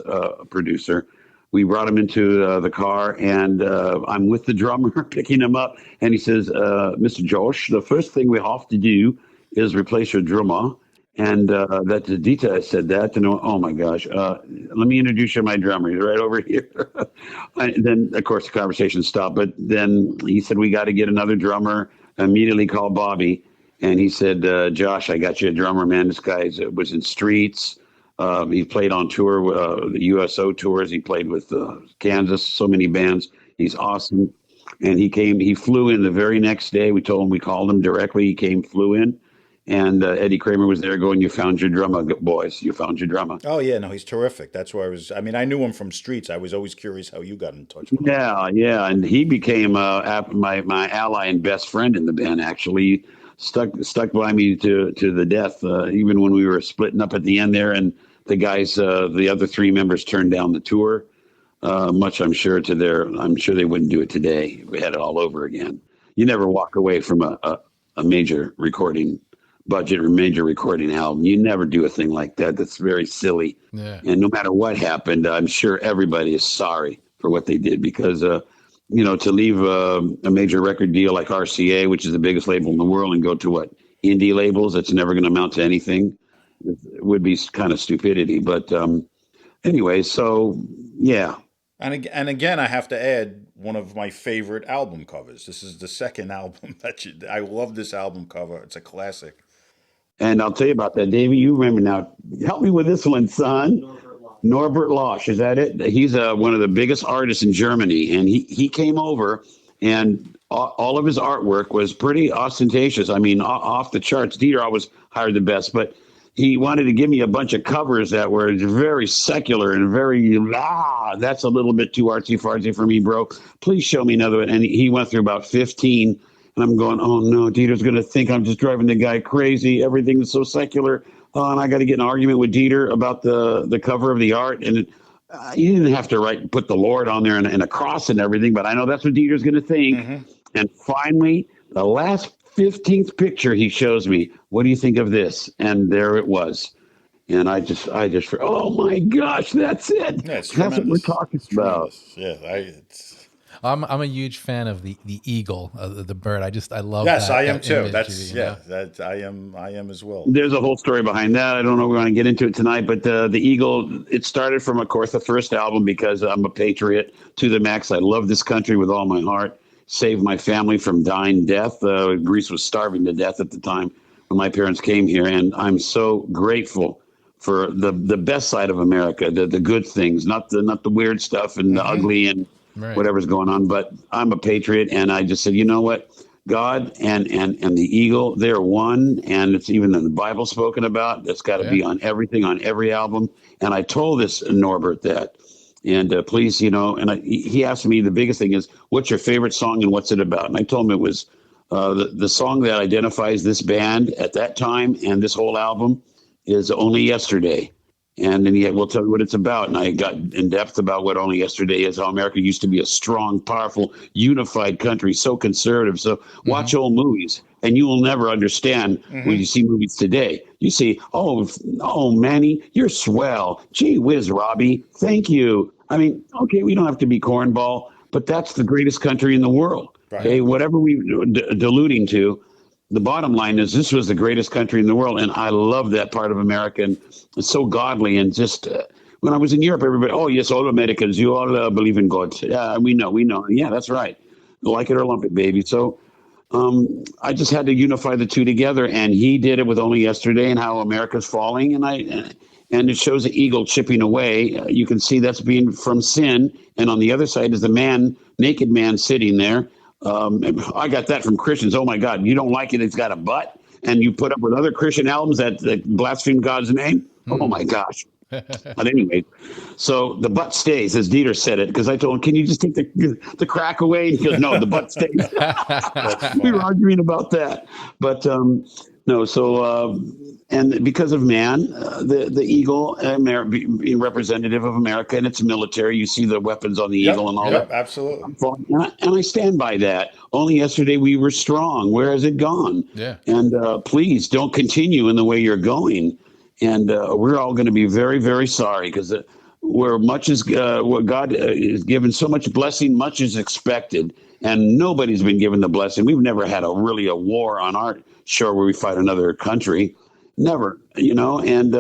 Speaker 3: producer. We brought him into the car, and I'm with the drummer picking him up, and he says, Mr. Josh, the first thing we have to do is replace your drummer. And that Dieter said that, and oh my gosh, let me introduce you to my drummer. He's right over here. Then, of course, the conversation stopped. But then he said, we got to get another drummer. Immediately called Bobby, and he said, Josh, I got you a drummer, man. This guy was in Streets. He played on tour, the USO tours. He played with Kansas, so many bands. He's awesome. And he flew in the very next day. We called him directly. He came, flew in. And Eddie Kramer was there going, you found your drummer, boys. You found your drummer.
Speaker 4: Oh, yeah. No, he's terrific. That's where I knew him from Streets. I was always curious how you got in touch with him.
Speaker 3: Yeah. And he became my ally and best friend in the band, actually. Stuck by me to the death, even when we were splitting up at the end there. And the guys, the other 3 members turned down the tour, much I'm sure they wouldn't do it today. We had it all over again. You never walk away from a major recording budget or major recording album. You never do a thing like that. That's very silly. Yeah. And no matter what happened, I'm sure everybody is sorry for what they did, because, to leave a major record deal like RCA, which is the biggest label in the world, and go to indie labels, that's never going to amount to anything. It would be kind of stupidity. But anyway, so yeah.
Speaker 4: And again, I have to add one of my favorite album covers. This is the second album I love this album cover. It's a classic.
Speaker 3: And I'll tell you about that, Davey. You remember now. Help me with this one, son. Norbert Losch, is that it? He's one of the biggest artists in Germany, and he came over, and all of his artwork was pretty ostentatious. I mean, off the charts. Dieter always hired the best, but he wanted to give me a bunch of covers that were very secular and very, that's a little bit too artsy fartsy for me, bro. Please show me another one. And he went through about 15. And I'm going, oh no, Dieter's going to think I'm just driving the guy crazy. Everything is so secular. Oh, and I got to get in an argument with Dieter about the cover of the art. And you didn't have to put the Lord on there and a cross and everything, but I know that's what Dieter's going to think. Mm-hmm. And finally, the last 15th picture he shows me, what do you think of this? And there it was. And I just, oh my gosh, that's it.
Speaker 4: Yeah,
Speaker 3: that's what we're talking about.
Speaker 4: Yeah,
Speaker 2: I'm a huge fan of the eagle, the bird. I love.
Speaker 4: Yes,
Speaker 2: that,
Speaker 4: I am
Speaker 2: that
Speaker 4: too.
Speaker 2: imagery,
Speaker 4: That's
Speaker 2: you know?
Speaker 4: that I am as well.
Speaker 3: There's a whole story behind that. I don't know if we're going to get into it tonight, but the eagle, it started from, of course, the first album because I'm a patriot to the max. I love this country with all my heart. Saved my family from dying death. Greece was starving to death at the time when my parents came here, and I'm so grateful for the best side of America, the good things, not the weird stuff and the ugly and whatever's going on. But I'm a patriot, and I just said, you know what, God and the eagle, they're one, and it's even in the Bible spoken about. That's got to be on everything, on every album. And I told this Norbert that, and please, and he asked me, the biggest thing is, what's your favorite song and what's it about? And I told him it was the song that identifies this band at that time and this whole album is Only Yesterday. And then we'll tell you what it's about. And I got in depth about what Only Yesterday is, how America used to be a strong, powerful, unified country, so conservative. So watch old movies, and you will never understand when you see movies today. You see, oh, Manny, you're swell. Gee whiz, Robbie, thank you. I mean, okay, we don't have to be cornball, but that's the greatest country in the world. Right. Okay, whatever we're deluding to, the bottom line is this was the greatest country in the world, and I love that part of America, and it's so godly. And just when I was in Europe, everybody, oh, yes, all Americans, you all believe in God. Yeah, we know. Yeah, that's right. Like it or lump it, baby. So I just had to unify the two together, and he did it with Only Yesterday and how America's falling, and it shows the eagle chipping away. You can see that's being from sin, and on the other side is the naked man sitting there. I got that from Christians. Oh my God, you don't like it? It's got a butt, and you put up with other Christian albums that blaspheme God's name. Oh my gosh. But anyway, so the butt stays, as Dieter said it, because I told him, can you just take the crack away? He goes, no, the butt stays. We were arguing about that, but no. So and because of man, the eagle, being representative of America and its military, you see the weapons on the eagle and all that.
Speaker 4: Absolutely.
Speaker 3: And I stand by that. Only yesterday we were strong. Where has it gone?
Speaker 2: Yeah.
Speaker 3: And please don't continue in the way you're going. And we're all going to be very, very sorry because where much is what God is given so much blessing, much is expected. And nobody's been given the blessing. We've never had a war on our shore where we fight another country. Never, and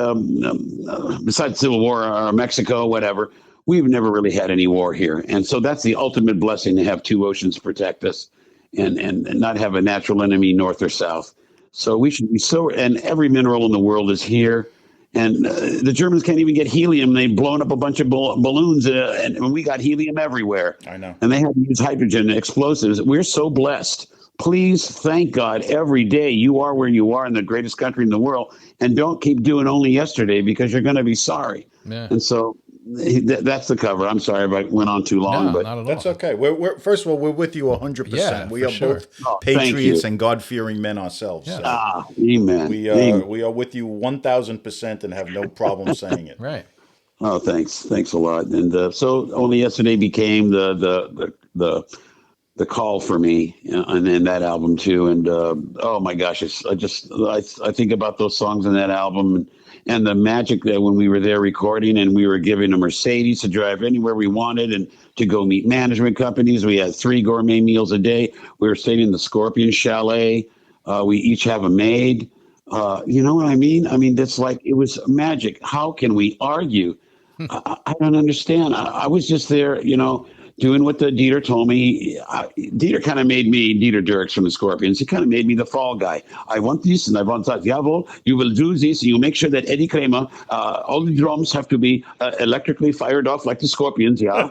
Speaker 3: besides Civil War or Mexico, whatever, we've never really had any war here. And so that's the ultimate blessing to have two oceans protect us and not have a natural enemy north or south. So we should be and every mineral in the world is here. And the Germans can't even get helium. They've blown up a bunch of balloons, and we got helium everywhere.
Speaker 4: I know.
Speaker 3: And they had to use hydrogen explosives. We're so blessed. Please thank God every day you are where you are in the greatest country in the world, and don't keep doing Only Yesterday because you're going to be sorry. Yeah. And so that's the cover. I'm sorry if I went on too long, but
Speaker 4: not at all. That's okay. We're first of all, we're with you 100%.
Speaker 2: Yeah,
Speaker 4: we are both patriots and God-fearing men ourselves.
Speaker 2: Yeah.
Speaker 4: So
Speaker 3: amen.
Speaker 4: We are with you 1,000% and have no problem saying it.
Speaker 2: Right.
Speaker 3: Oh, thanks a lot. And so Only Yesterday became the call for me, and in that album too. And oh my gosh, I think about those songs in that album and the magic that when we were there recording and we were given a Mercedes to drive anywhere we wanted and to go meet management companies. We had 3 gourmet meals a day. We were staying in the Scorpion Chalet. We each have a maid. You know what I mean? I mean, it's like it was magic. How can we argue? I don't understand. I was just there, doing what the Dieter told me. Dieter kind of made me, Dieter Dierks from the Scorpions, he kind of made me the fall guy. I want this and I want that. Jawohl, you will do this. You make sure that Eddie Kramer, all the drums have to be electrically fired off like the Scorpions, yeah.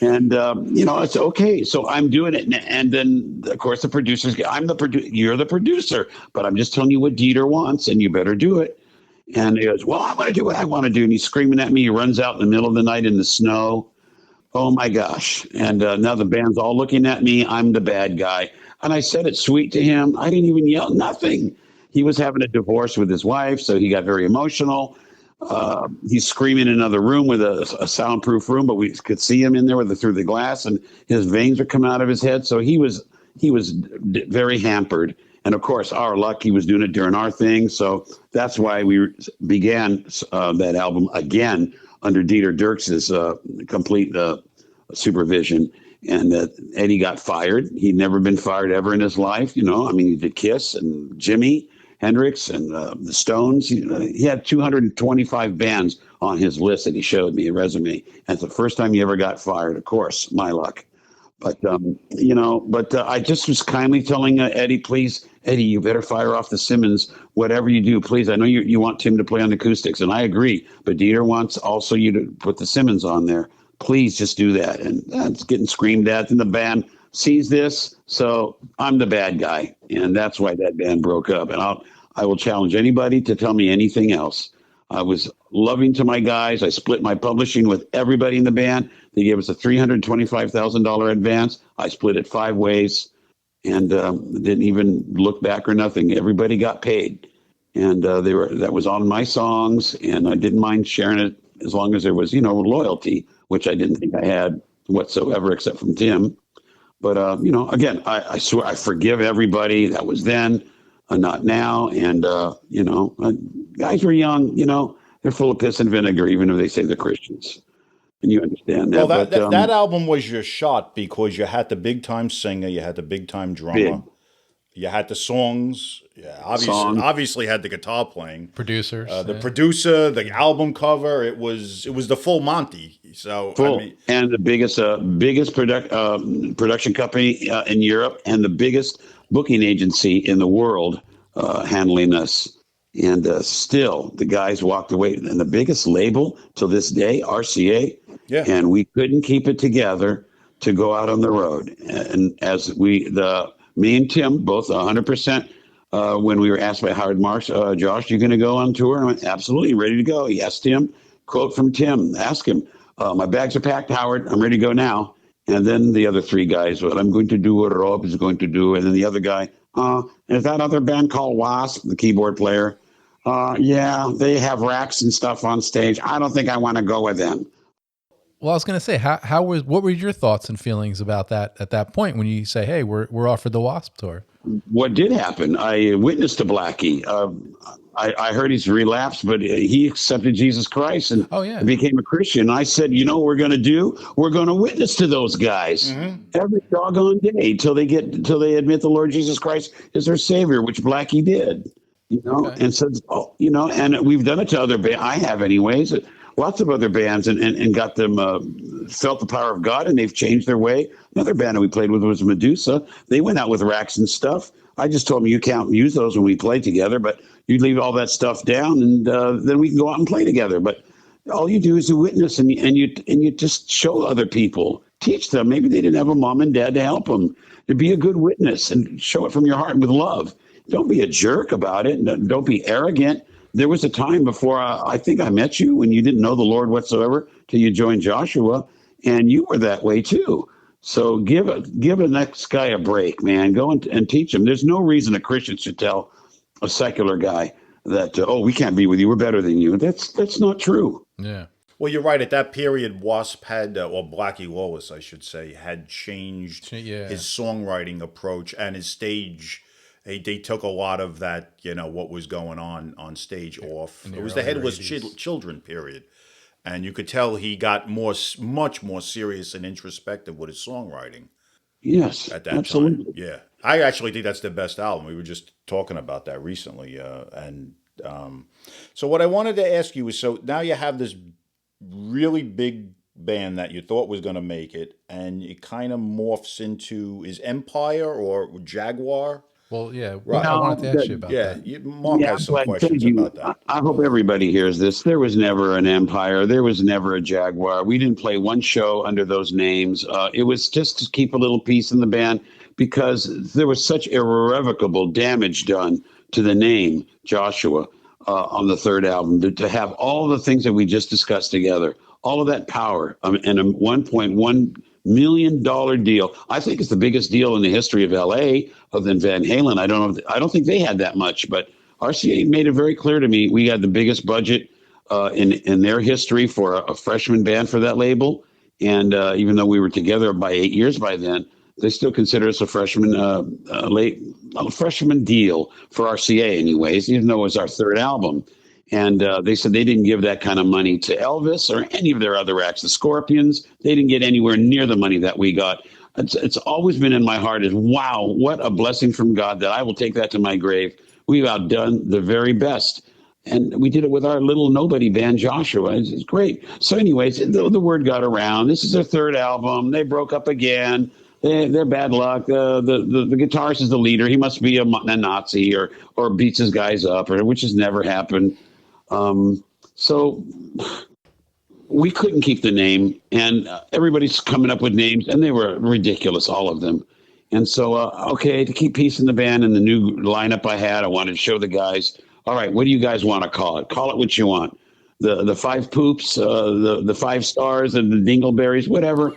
Speaker 3: And, it's okay. So I'm doing it. And then, of course, the producers, you're the producer, but I'm just telling you what Dieter wants and you better do it. And he goes, well, I'm going to do what I want to do. And he's screaming at me. He runs out in the middle of the night in the snow. Oh, my gosh. And now the band's all looking at me. I'm the bad guy. And I said it sweet to him. I didn't even yell, nothing. He was having a divorce with his wife, so he got very emotional. He's screaming in another room with a soundproof room, but we could see him in there through the glass, and his veins were coming out of his head. So he was very hampered. And of course, our luck, he was doing it during our thing. So that's why we began that album again under Dieter Dierks' complete supervision. And Eddie got fired. He'd never been fired ever in his life. He did Kiss and Jimi Hendrix and the Stones. He had 225 bands on his list that he showed me, a resume. And it's the first time he ever got fired, of course, my luck. But, I just was kindly telling Eddie, please, Eddie, you better fire off the Simmons, whatever you do, please. I know you want Tim to play on acoustics, and I agree. But Dieter wants also you to put the Simmons on there. Please just do that. And it's getting screamed at. And the band sees this, so I'm the bad guy. And that's why that band broke up. And I will challenge anybody to tell me anything else. I was loving to my guys. I split my publishing with everybody in the band. They gave us a $325,000 advance. I split it 5 ways and didn't even look back or nothing. Everybody got paid. And that was on my songs, and I didn't mind sharing it as long as there was, loyalty, which I didn't think I had whatsoever except from Tim. But, again, I swear I forgive everybody. That was then, not now. And, guys were young, they're full of piss and vinegar, even if they say they're Christians. And you understand that.
Speaker 4: Well, that album was your shot because you had the big time singer, you had the big time drummer, you had the songs, obviously had the guitar playing,
Speaker 2: producers,
Speaker 4: the producer, the album cover. It was the full Monty. So
Speaker 3: and the biggest production company in Europe and the biggest booking agency in the world handling us. And still, the guys walked away. And the biggest label to this day, RCA. Yeah. And we couldn't keep it together to go out on the road. And as me and Tim, both 100%, when we were asked by Howard Marks, Josh, you going to go on tour? I went, absolutely, ready to go. He asked Tim, quote from Tim, ask him, my bags are packed, Howard. I'm ready to go now. And then the other 3 guys, well, I'm going to do what Rob is going to do. And then the other guy, is that other band called Wasp, the keyboard player? Yeah, they have racks and stuff on stage. I don't think I want to go with them.
Speaker 2: Well, I was going to say, what were your thoughts and feelings about that at that point when you say, hey, we're offered the Wasp tour?
Speaker 3: What did happen? I witnessed to Blackie. I heard he's relapsed, but he accepted Jesus Christ and became a Christian. I said, what we're going to do? We're going to witness to those guys every doggone day till they admit the Lord Jesus Christ is their Savior, which Blackie did. And said, and we've done it to other bands. I have anyways. Lots of other bands and got them felt the power of God, and they've changed their way. Another band that we played with was Medusa. They went out with racks and stuff. I just told them you can't use those when we play together, but you leave all that stuff down, and then we can go out and play together. But all you do is you witness, and you just show other people, teach them. Maybe they didn't have a mom and dad to help them. To be a good witness and show it from your heart with love. Don't be a jerk about it. Don't be arrogant. There was a time before I think I met you when you didn't know the Lord whatsoever till you joined Joshua, and you were that way too. So give the next guy a break, man. Go and teach him. There's no reason a Christian should tell a secular guy that we can't be with you. We're better than you. That's not true.
Speaker 2: Yeah.
Speaker 4: Well, you're right. At that period, Wasp had, or Blackie Lawless, I should say, had changed his songwriting approach and his stage. They took a lot of that, what was going on stage off. It was the Headless Children period. And you could tell he got much more serious and introspective with his songwriting.
Speaker 3: Yes,
Speaker 4: at that
Speaker 3: absolutely.
Speaker 4: time. Yeah. I actually think that's the best album. We were just talking about that recently. So what I wanted to ask you is, so now you have this really big band that you thought was going to make it, and it kind of morphs into, is Empire or Jaguar?
Speaker 2: Well, yeah,
Speaker 4: Right.
Speaker 2: I wanted
Speaker 3: No,
Speaker 2: to ask you about
Speaker 4: Yeah,
Speaker 2: that.
Speaker 4: Mark
Speaker 3: yeah,
Speaker 4: has
Speaker 3: I'm
Speaker 4: some
Speaker 3: glad. Thank
Speaker 4: questions
Speaker 3: you.
Speaker 4: about that.
Speaker 3: I hope everybody hears this. There was never an Empire. There was never a Jaguar. We didn't play one show under those names. It was just to keep a little peace in the band because there was such irrevocable damage done to the name Joshua on the third album. To have all the things that we just discussed together, all of that power, and a $1.1 million deal. I think it's the biggest deal in the history of LA other than Van Halen. I don't know. I don't think they had that much, but RCA made it very clear to me we had the biggest budget in their history for a freshman band for that label. And even though we were together by 8 years by then, they still consider us a freshman deal for RCA, anyways, even though it was our third album. And they said they didn't give that kind of money to Elvis or any of their other acts. The Scorpions, they didn't get anywhere near the money that we got. It's always been in my heart is, wow, what a blessing from God that I will take that to my grave. We've outdone the very best. And we did it with our little nobody band, Joshua. It's great. So anyways, the word got around. This is their third album. They broke up again. They're bad luck. The guitarist is the leader. He must be a Nazi or beats his guys up, which has never happened. So we couldn't keep the name, and everybody's coming up with names, and they were ridiculous, all of them. And so, okay, to keep peace in the band and the new lineup I had, I wanted to show the guys, all right, what do you guys want to call it? Call it what you want. The five poops, the 5 stars, and the dingleberries, whatever.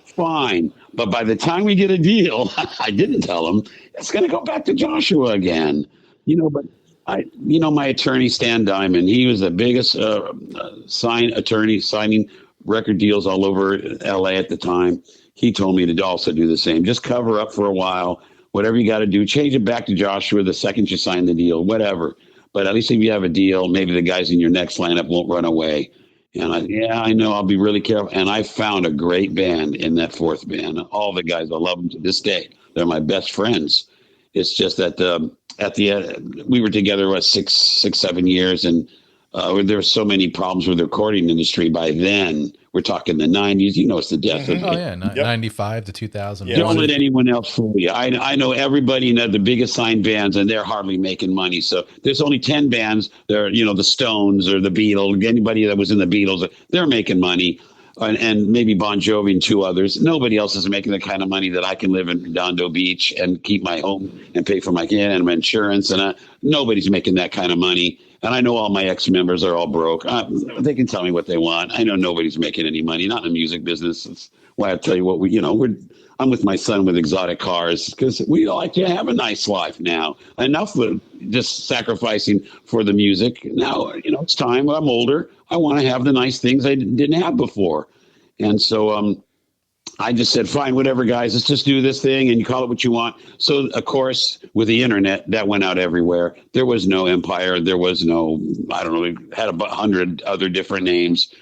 Speaker 3: Fine. But by the time we get a deal, I didn't tell them, it's going to go back to Joshua again. But my attorney, Stan Diamond, he was the biggest attorney signing record deals all over LA at the time. He told me to also do the same. Just cover up for a while. Whatever you got to do, change it back to Joshua the second you sign the deal, whatever. But at least if you have a deal, maybe the guys in your next lineup won't run away. And I know, I'll be really careful. And I found a great band in that fourth band. All the guys, I love them to this day. They're my best friends. It's just that at the end, we were together, 7 years, and there were so many problems with the recording industry by then. We're talking the 90s. It's the death of...
Speaker 2: Oh, yeah, 95 to 2000.
Speaker 3: Yeah. Don't let anyone else fool you. I know everybody in the biggest signed bands, and they're hardly making money. So there's only 10 bands. They're, the Stones or the Beatles, anybody that was in the Beatles, they're making money. And maybe Bon Jovi and 2 others. Nobody else is making the kind of money that I can live in Redondo Beach and keep my home and pay for my kid and my insurance. And nobody's making that kind of money. And I know all my ex-members are all broke. They can tell me what they want. I know nobody's making any money, not in the music business. That's why I tell you what, I'm with my son with exotic cars because we like to have a nice life now. Enough with just sacrificing for the music. Now, it's time. I'm older. I want to have the nice things I didn't have before. And so I just said, fine, whatever, guys, let's just do this thing and you call it what you want. So, of course, with the internet, that went out everywhere. There was no Empire. There was no, I don't know, we had 100 other different names.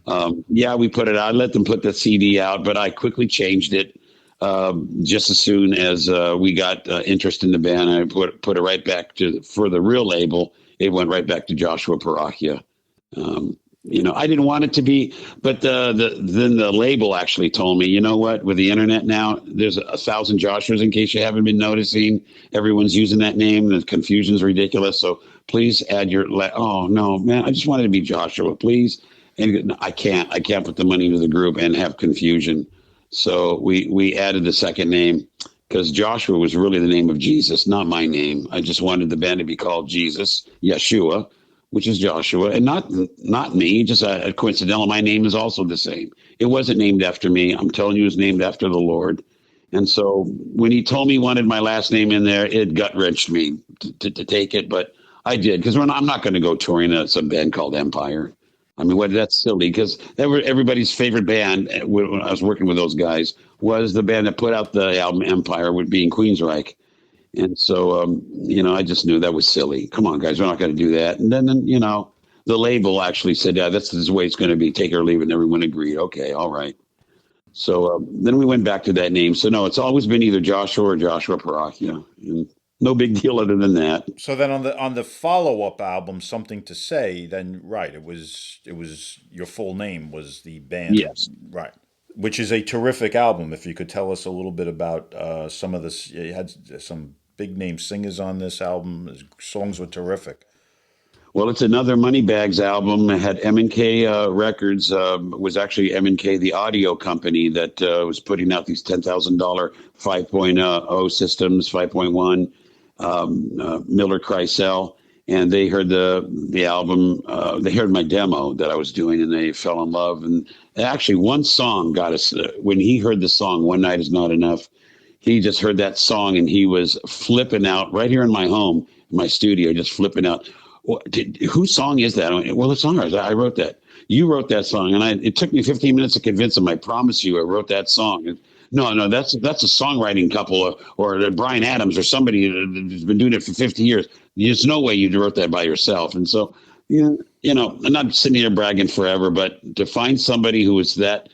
Speaker 3: We put it out. I let them put the CD out, but I quickly changed it. Just as soon as we got interest in the band, I put it right back for the real label. It went right back to Joshua Perahia. I didn't want it to be, but then the label actually told me, you know what, with the internet now, there's 1,000 Joshuas, in case you haven't been noticing. Everyone's using that name. The confusion's ridiculous. So please add oh no, man, I just wanted to be Joshua, please. And I can't put the money into the group and have confusion. So we added the second name because Joshua was really the name of Jesus, not my name. I just wanted the band to be called Jesus, Yeshua, which is Joshua, and not me, just a coincidental. My name is also the same. It wasn't named after me. I'm telling you, it was named after the Lord. And so when he told me he wanted my last name in there, it gut-wrenched me to take it, but I did, because I'm not going to go touring some band called Empire. I mean, that's silly, because everybody's favorite band when I was working with those guys was the band that put out the album Empire, with being Queensryche. And so, I just knew that was silly. Come on, guys, we're not going to do that. And then, the label actually said, yeah, this is the way it's going to be, take it or leave it. And everyone agreed. Okay, all right. So then we went back to that name. So, no, it's always been either Joshua or Joshua Perahia. And No big deal other than that.
Speaker 4: So then on the follow up album, Something to Say, then right, it was your full name was the band,
Speaker 3: Yes.
Speaker 4: right? Which is a terrific album. If you could tell us a little bit about some of this, you had some big name singers on this album. The songs were terrific.
Speaker 3: Well, it's another Moneybags album. It had M&K Records, was actually M&K, the audio company that was putting out these $10,000 5.0 systems, 5.1, Miller Kreisel. And they heard the album, they heard my demo that I was doing, and they fell in love. And actually, one song got us, when he heard the song, One Night Is Not Enough, he just heard that song and he was flipping out right here in my home, in my studio, just flipping out. Whose song is that? Well, it's ours. I wrote that. You wrote that song, and it took me 15 minutes to convince him. I promise you, I wrote that song. No, that's a songwriting couple, or Brian Adams, or somebody who's been doing it for 50 years. There's no way you wrote that by yourself. And so, I'm not sitting here bragging forever, but to find somebody who was that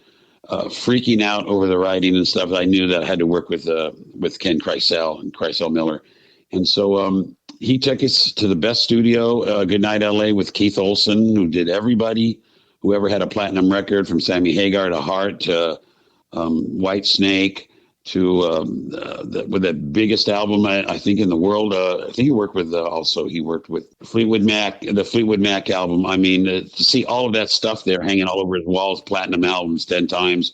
Speaker 3: freaking out over the writing and stuff, I knew that I had to work with Ken Kreisel and Kreisel Miller. And so he took us to the best studio, Goodnight LA, with Keith Olsen, who did everybody, whoever had a platinum record, from Sammy Hagar to Heart to White Snake to with the biggest album, I think, in the world. I think he worked with Fleetwood Mac, the Fleetwood Mac album. I mean, to see all of that stuff there hanging all over his walls, platinum albums 10 times.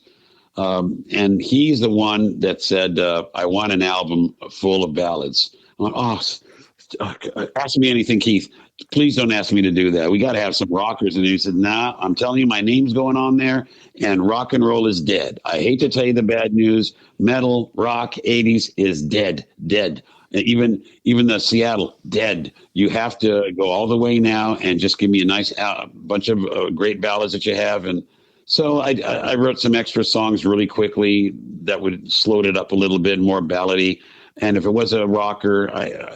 Speaker 3: And he's the one that said, I want an album full of ballads. I went, ask me anything, Keith. Please don't ask me to do that. We got to have some rockers. And he said, nah, I'm telling you, my name's going on there, and rock and roll is dead. I hate to tell you the bad news. Metal, rock, 80s is dead. Even the Seattle, dead. You have to go all the way now and just give me a nice bunch of great ballads that you have. And so I wrote some extra songs really quickly that would slow it up a little bit, more ballady. And if it was a rocker,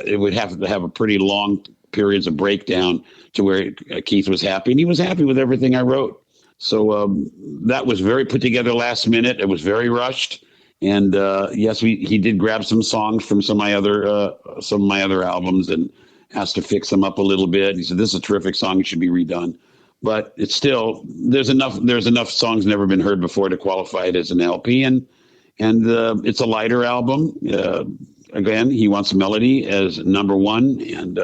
Speaker 3: it would have to have a pretty long periods of breakdown to where Keith was happy. And he was happy with everything I wrote. So that was very put together last minute. It was very rushed. And yes, he did grab some songs from some of my other albums and asked to fix them up a little bit. He said, this is a terrific song. It should be redone. But it's still, there's enough songs never been heard before to qualify it as an LP. And it's a lighter album. Again, he wants melody as number one, and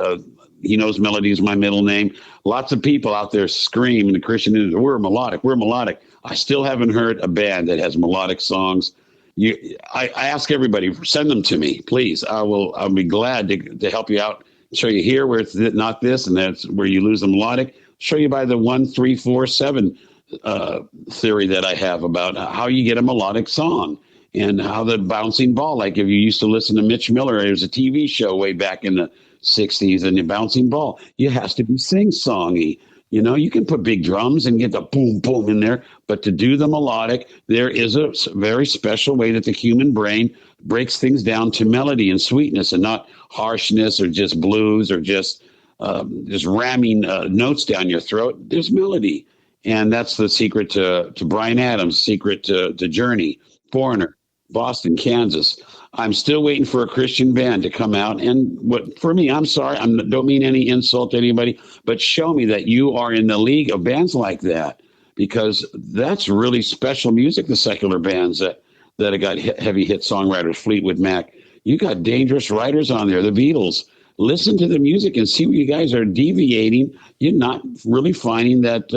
Speaker 3: he knows melody is my middle name. Lots of people out there scream in the Christian industry, we're melodic. I still haven't heard a band that has melodic songs. I ask everybody, send them to me, please. I'll be glad to help you out, show you here where it's not this, and that's where you lose the melodic. Show you by the 1, 3, 4, 7 theory that I have about how you get a melodic song. And how the bouncing ball, like if you used to listen to Mitch Miller, there's a TV show way back in the 60s, and the bouncing ball, it has to be sing-songy. You can put big drums and get the boom, boom in there, but to do the melodic, there is a very special way that the human brain breaks things down to melody and sweetness, and not harshness or just blues or just ramming notes down your throat. There's melody. And that's the secret to Bryan Adams, secret to Journey, Foreigner, Boston, Kansas. I'm still waiting for a Christian band to come out. And for me, I'm sorry, I don't mean any insult to anybody, but show me that you are in the league of bands like that, because that's really special music, the secular bands that have got heavy hit songwriters, Fleetwood Mac. You got dangerous writers on there, the Beatles. Listen to the music and see where you guys are deviating. You're not really finding that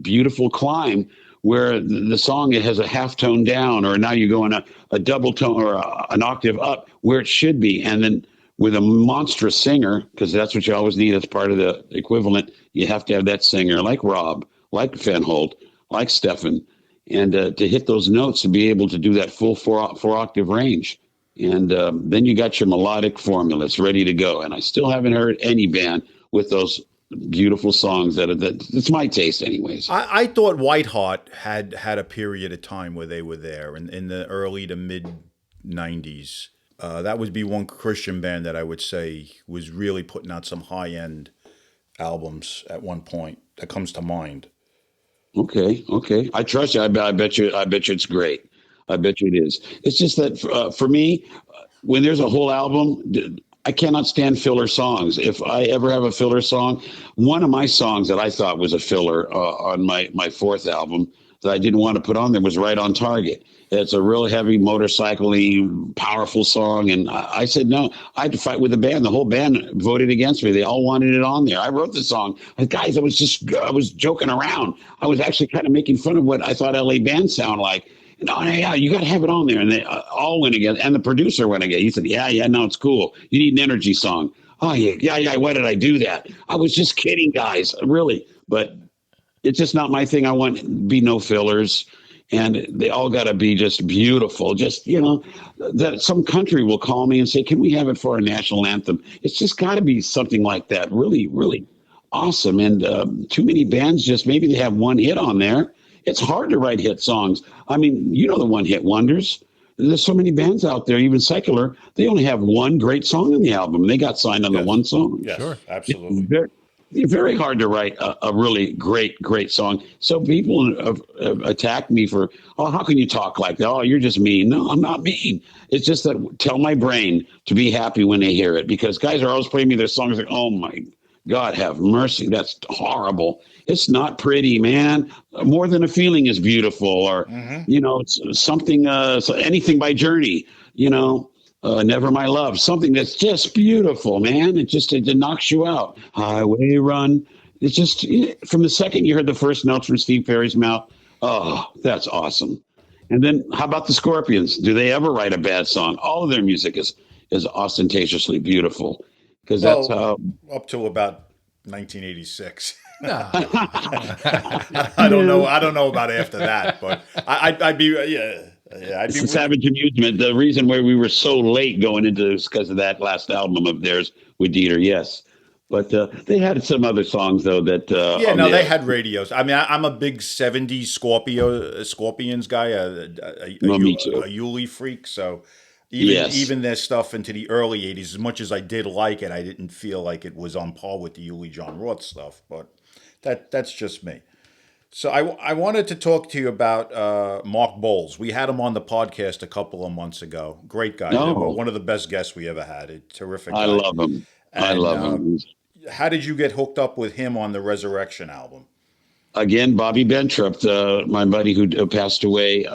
Speaker 3: beautiful climb where the song, it has a half tone down, or now you're going a double tone or an octave up where it should be. And then with a monstrous singer, because that's what you always need as part of the equivalent, you have to have that singer like Rob, like Fenholt, like Stefan, and to hit those notes, to be able to do that full four octave range. And then you got your melodic formula. It's ready to go. And I still haven't heard any band with those beautiful songs it's my taste anyways.
Speaker 4: I thought Whiteheart had a period of time where they were there in the early to mid 90s. That would be one Christian band that I would say was really putting out some high end albums at one point that comes to mind.
Speaker 3: Okay. I trust you. I bet you it's great. I bet you it is. It's just that for me, when there's a whole album, I cannot stand filler songs. If I ever have a filler song, one of my songs that I thought was a filler on my fourth album that I didn't want to put on there was Right on Target. It's a real heavy motorcycle-y, powerful song. And I said, no, I had to fight with the band. The whole band voted against me. They all wanted it on there. I wrote the song. Guys, I was joking around. I was actually kind of making fun of what I thought LA bands sound like. No, yeah, you got to have it on there. And they all went again. And the producer went again. He said, yeah, no, it's cool. You need an energy song. Oh, yeah. Why did I do that? I was just kidding, guys, really. But it's just not my thing. I want to be no fillers. And they all got to be just beautiful. Just, that some country will call me and say, can we have it for our national anthem? It's just got to be something like that. Really, really awesome. And too many bands just maybe they have one hit on there. It's hard to write hit songs. I mean, the one hit wonders. There's so many bands out there, even secular, they only have one great song on the album. They got signed on the one song.
Speaker 4: Yes, sure. Absolutely.
Speaker 3: It's very hard to write a really great song. So people have attacked me for, how can you talk like that? Oh, you're just mean. No, I'm not mean. It's just that tell my brain to be happy when they hear it, because guys are always playing me their songs like, oh my God, have mercy. That's horrible. It's not pretty, man. More Than a Feeling is beautiful, or, it's something, anything by Journey, Never My Love, something that's just beautiful, man. It knocks you out. Highway Run. It's just, from the second you heard the first notes from Steve Perry's mouth, oh, that's awesome. And then how about the Scorpions? Do they ever write a bad song? All of their music is ostentatiously beautiful, because that's how.
Speaker 4: Up to about 1986.
Speaker 2: No.
Speaker 4: I don't know. I don't know about after that, but I'd be
Speaker 3: It's a Savage Amusement. The reason why we were so late going into this because of that last album of theirs with Dieter, yes. But they had some other songs though that
Speaker 4: they had radios. I mean, I'm a big '70s Scorpions guy, a Yuli freak. So even their stuff into the early '80s, as much as I did like it, I didn't feel like it was on par with the Yuli John Roth stuff. But that's just me. So I wanted to talk to you about Mark Bowles. We had him on the podcast a couple of months ago. Great guy. One of the best guests we ever had. A terrific guy.
Speaker 3: I love him. I love him.
Speaker 4: How did you get hooked up with him on the Resurrection album?
Speaker 3: Again, Bobby Bentrup, my buddy who passed away,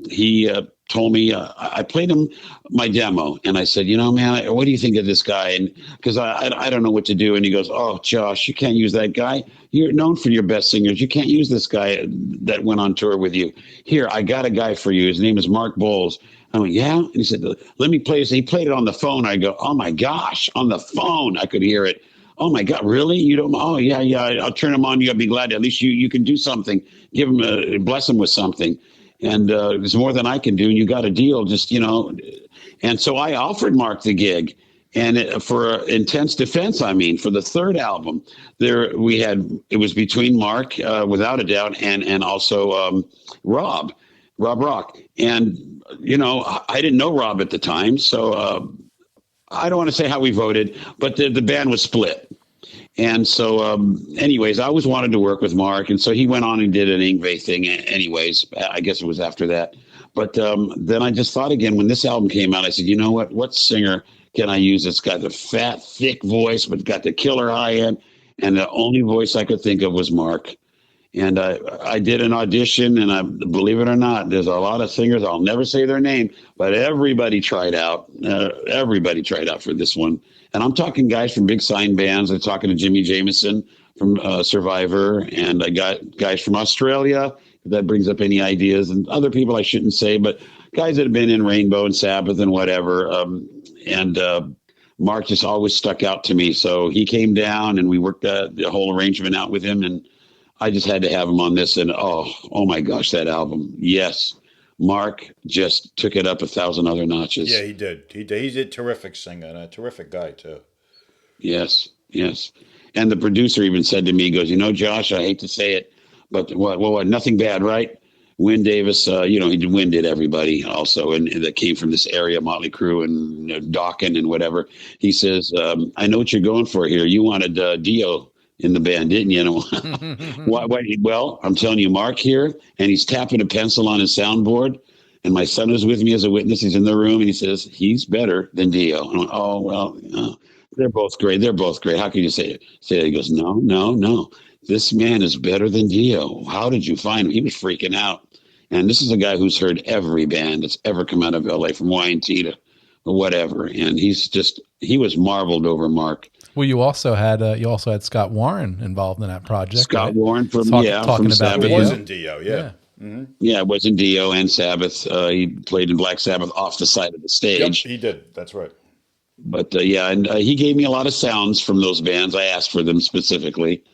Speaker 3: he told me, I played him my demo, and I said, man, what do you think of this guy? And because I don't know what to do. And he goes, oh, Josh, you can't use that guy. You're known for your best singers. You can't use this guy that went on tour with you. Here, I got a guy for you. His name is Mark Bowles. I went, yeah? And he said, let me play this. He played it on the phone. I go, oh, my gosh, on the phone. I could hear it. Oh, my God, really? You don't? Oh, yeah. I'll turn him on. You'll be glad. At least you can do something. Give him bless him with something. And there's more than I can do. And you got a deal, just, And so I offered Mark the gig. And for Intense Defense, for the third album, it was between Mark, without a doubt, and also Rob Rock. And, I didn't know Rob at the time. So I don't want to say how we voted, but the band was split. And so, anyways, I always wanted to work with Mark. And so he went on and did an Yngwie thing anyways. I guess it was after that. But then I just thought again, when this album came out, I said, you know what singer can I use that's got the fat, thick voice, but got the killer high end? And the only voice I could think of was Mark. And I did an audition, and believe it or not, there's a lot of singers. I'll never say their name, but everybody tried out. Everybody tried out for this one. And I'm talking guys from big sign bands. I'm talking to Jimmy Jameson from Survivor, and I got guys from Australia, if that brings up any ideas, and other people I shouldn't say, but guys that have been in Rainbow and Sabbath and whatever. Mark just always stuck out to me. So he came down, and we worked the whole arrangement out with him, and I just had to have him on this. And oh my gosh, that album. Yes. Mark just took it up 1,000 other notches.
Speaker 4: Yeah, he did. He's a terrific singer and a terrific guy too.
Speaker 3: Yes. And the producer even said to me, he goes, Josh, I hate to say it, but what, nothing bad, right? Wynn Davis, Wynn did everybody also, and that came from this area, Motley Crue and Dawkins and whatever. He says, I know what you're going for here. You wanted Dio in the band, didn't you? Why? Well, I'm telling you, Mark here, and he's tapping a pencil on his soundboard, And my son was with me as a witness. He's in the room, and he says, he's better than Dio. I went, oh, well, they're both great. They're both great. How can you say it? Say it. He goes, no, no, no. This man is better than Dio. How did you find him? He was freaking out. And this is a guy who's heard every band that's ever come out of L.A., from Y&T to whatever. And he was marveled over, Mark.
Speaker 2: Well, you also had Scott Warren involved in that project.
Speaker 3: Scott
Speaker 2: right?
Speaker 3: Warren from
Speaker 2: talking
Speaker 3: from
Speaker 2: about
Speaker 3: Sabbath.
Speaker 4: It
Speaker 2: Dio.
Speaker 4: wasn't Dio, yeah.
Speaker 3: Mm-hmm. Yeah, it was in Dio and Sabbath. He played in Black Sabbath off the side of the stage.
Speaker 4: Yep, he did. That's right.
Speaker 3: But he gave me a lot of sounds from those bands. I asked for them specifically.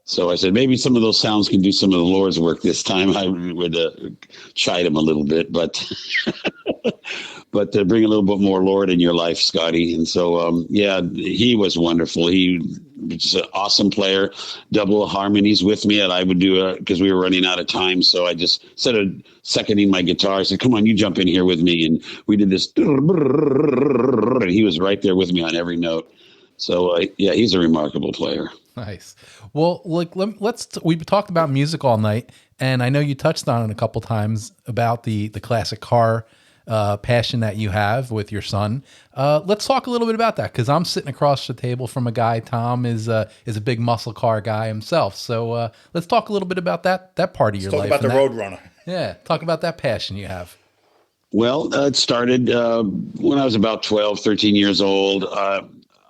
Speaker 3: So I said, maybe some of those sounds can do some of the Lord's work this time. I would chide him a little bit, but but to bring a little bit more Lord in your life, Scotty. And so, he was wonderful. He was an awesome player, double harmonies with me, and I would do because we were running out of time. So I just, instead of seconding my guitar, I said, come on, you jump in here with me. And we did this, and he was right there with me on every note. So, he's a remarkable player.
Speaker 2: Nice. Well, we've talked about music all night, and I know you touched on it a couple times about the classic car passion that you have with your son. Let's talk a little bit about that, because I'm sitting across the table from a guy. Tom is a big muscle car guy himself. So let's talk a little bit about that part of your life.
Speaker 4: Talk about the Roadrunner.
Speaker 2: Yeah, talk about that passion you have.
Speaker 3: Well, it started when I was about 12, 13 years old.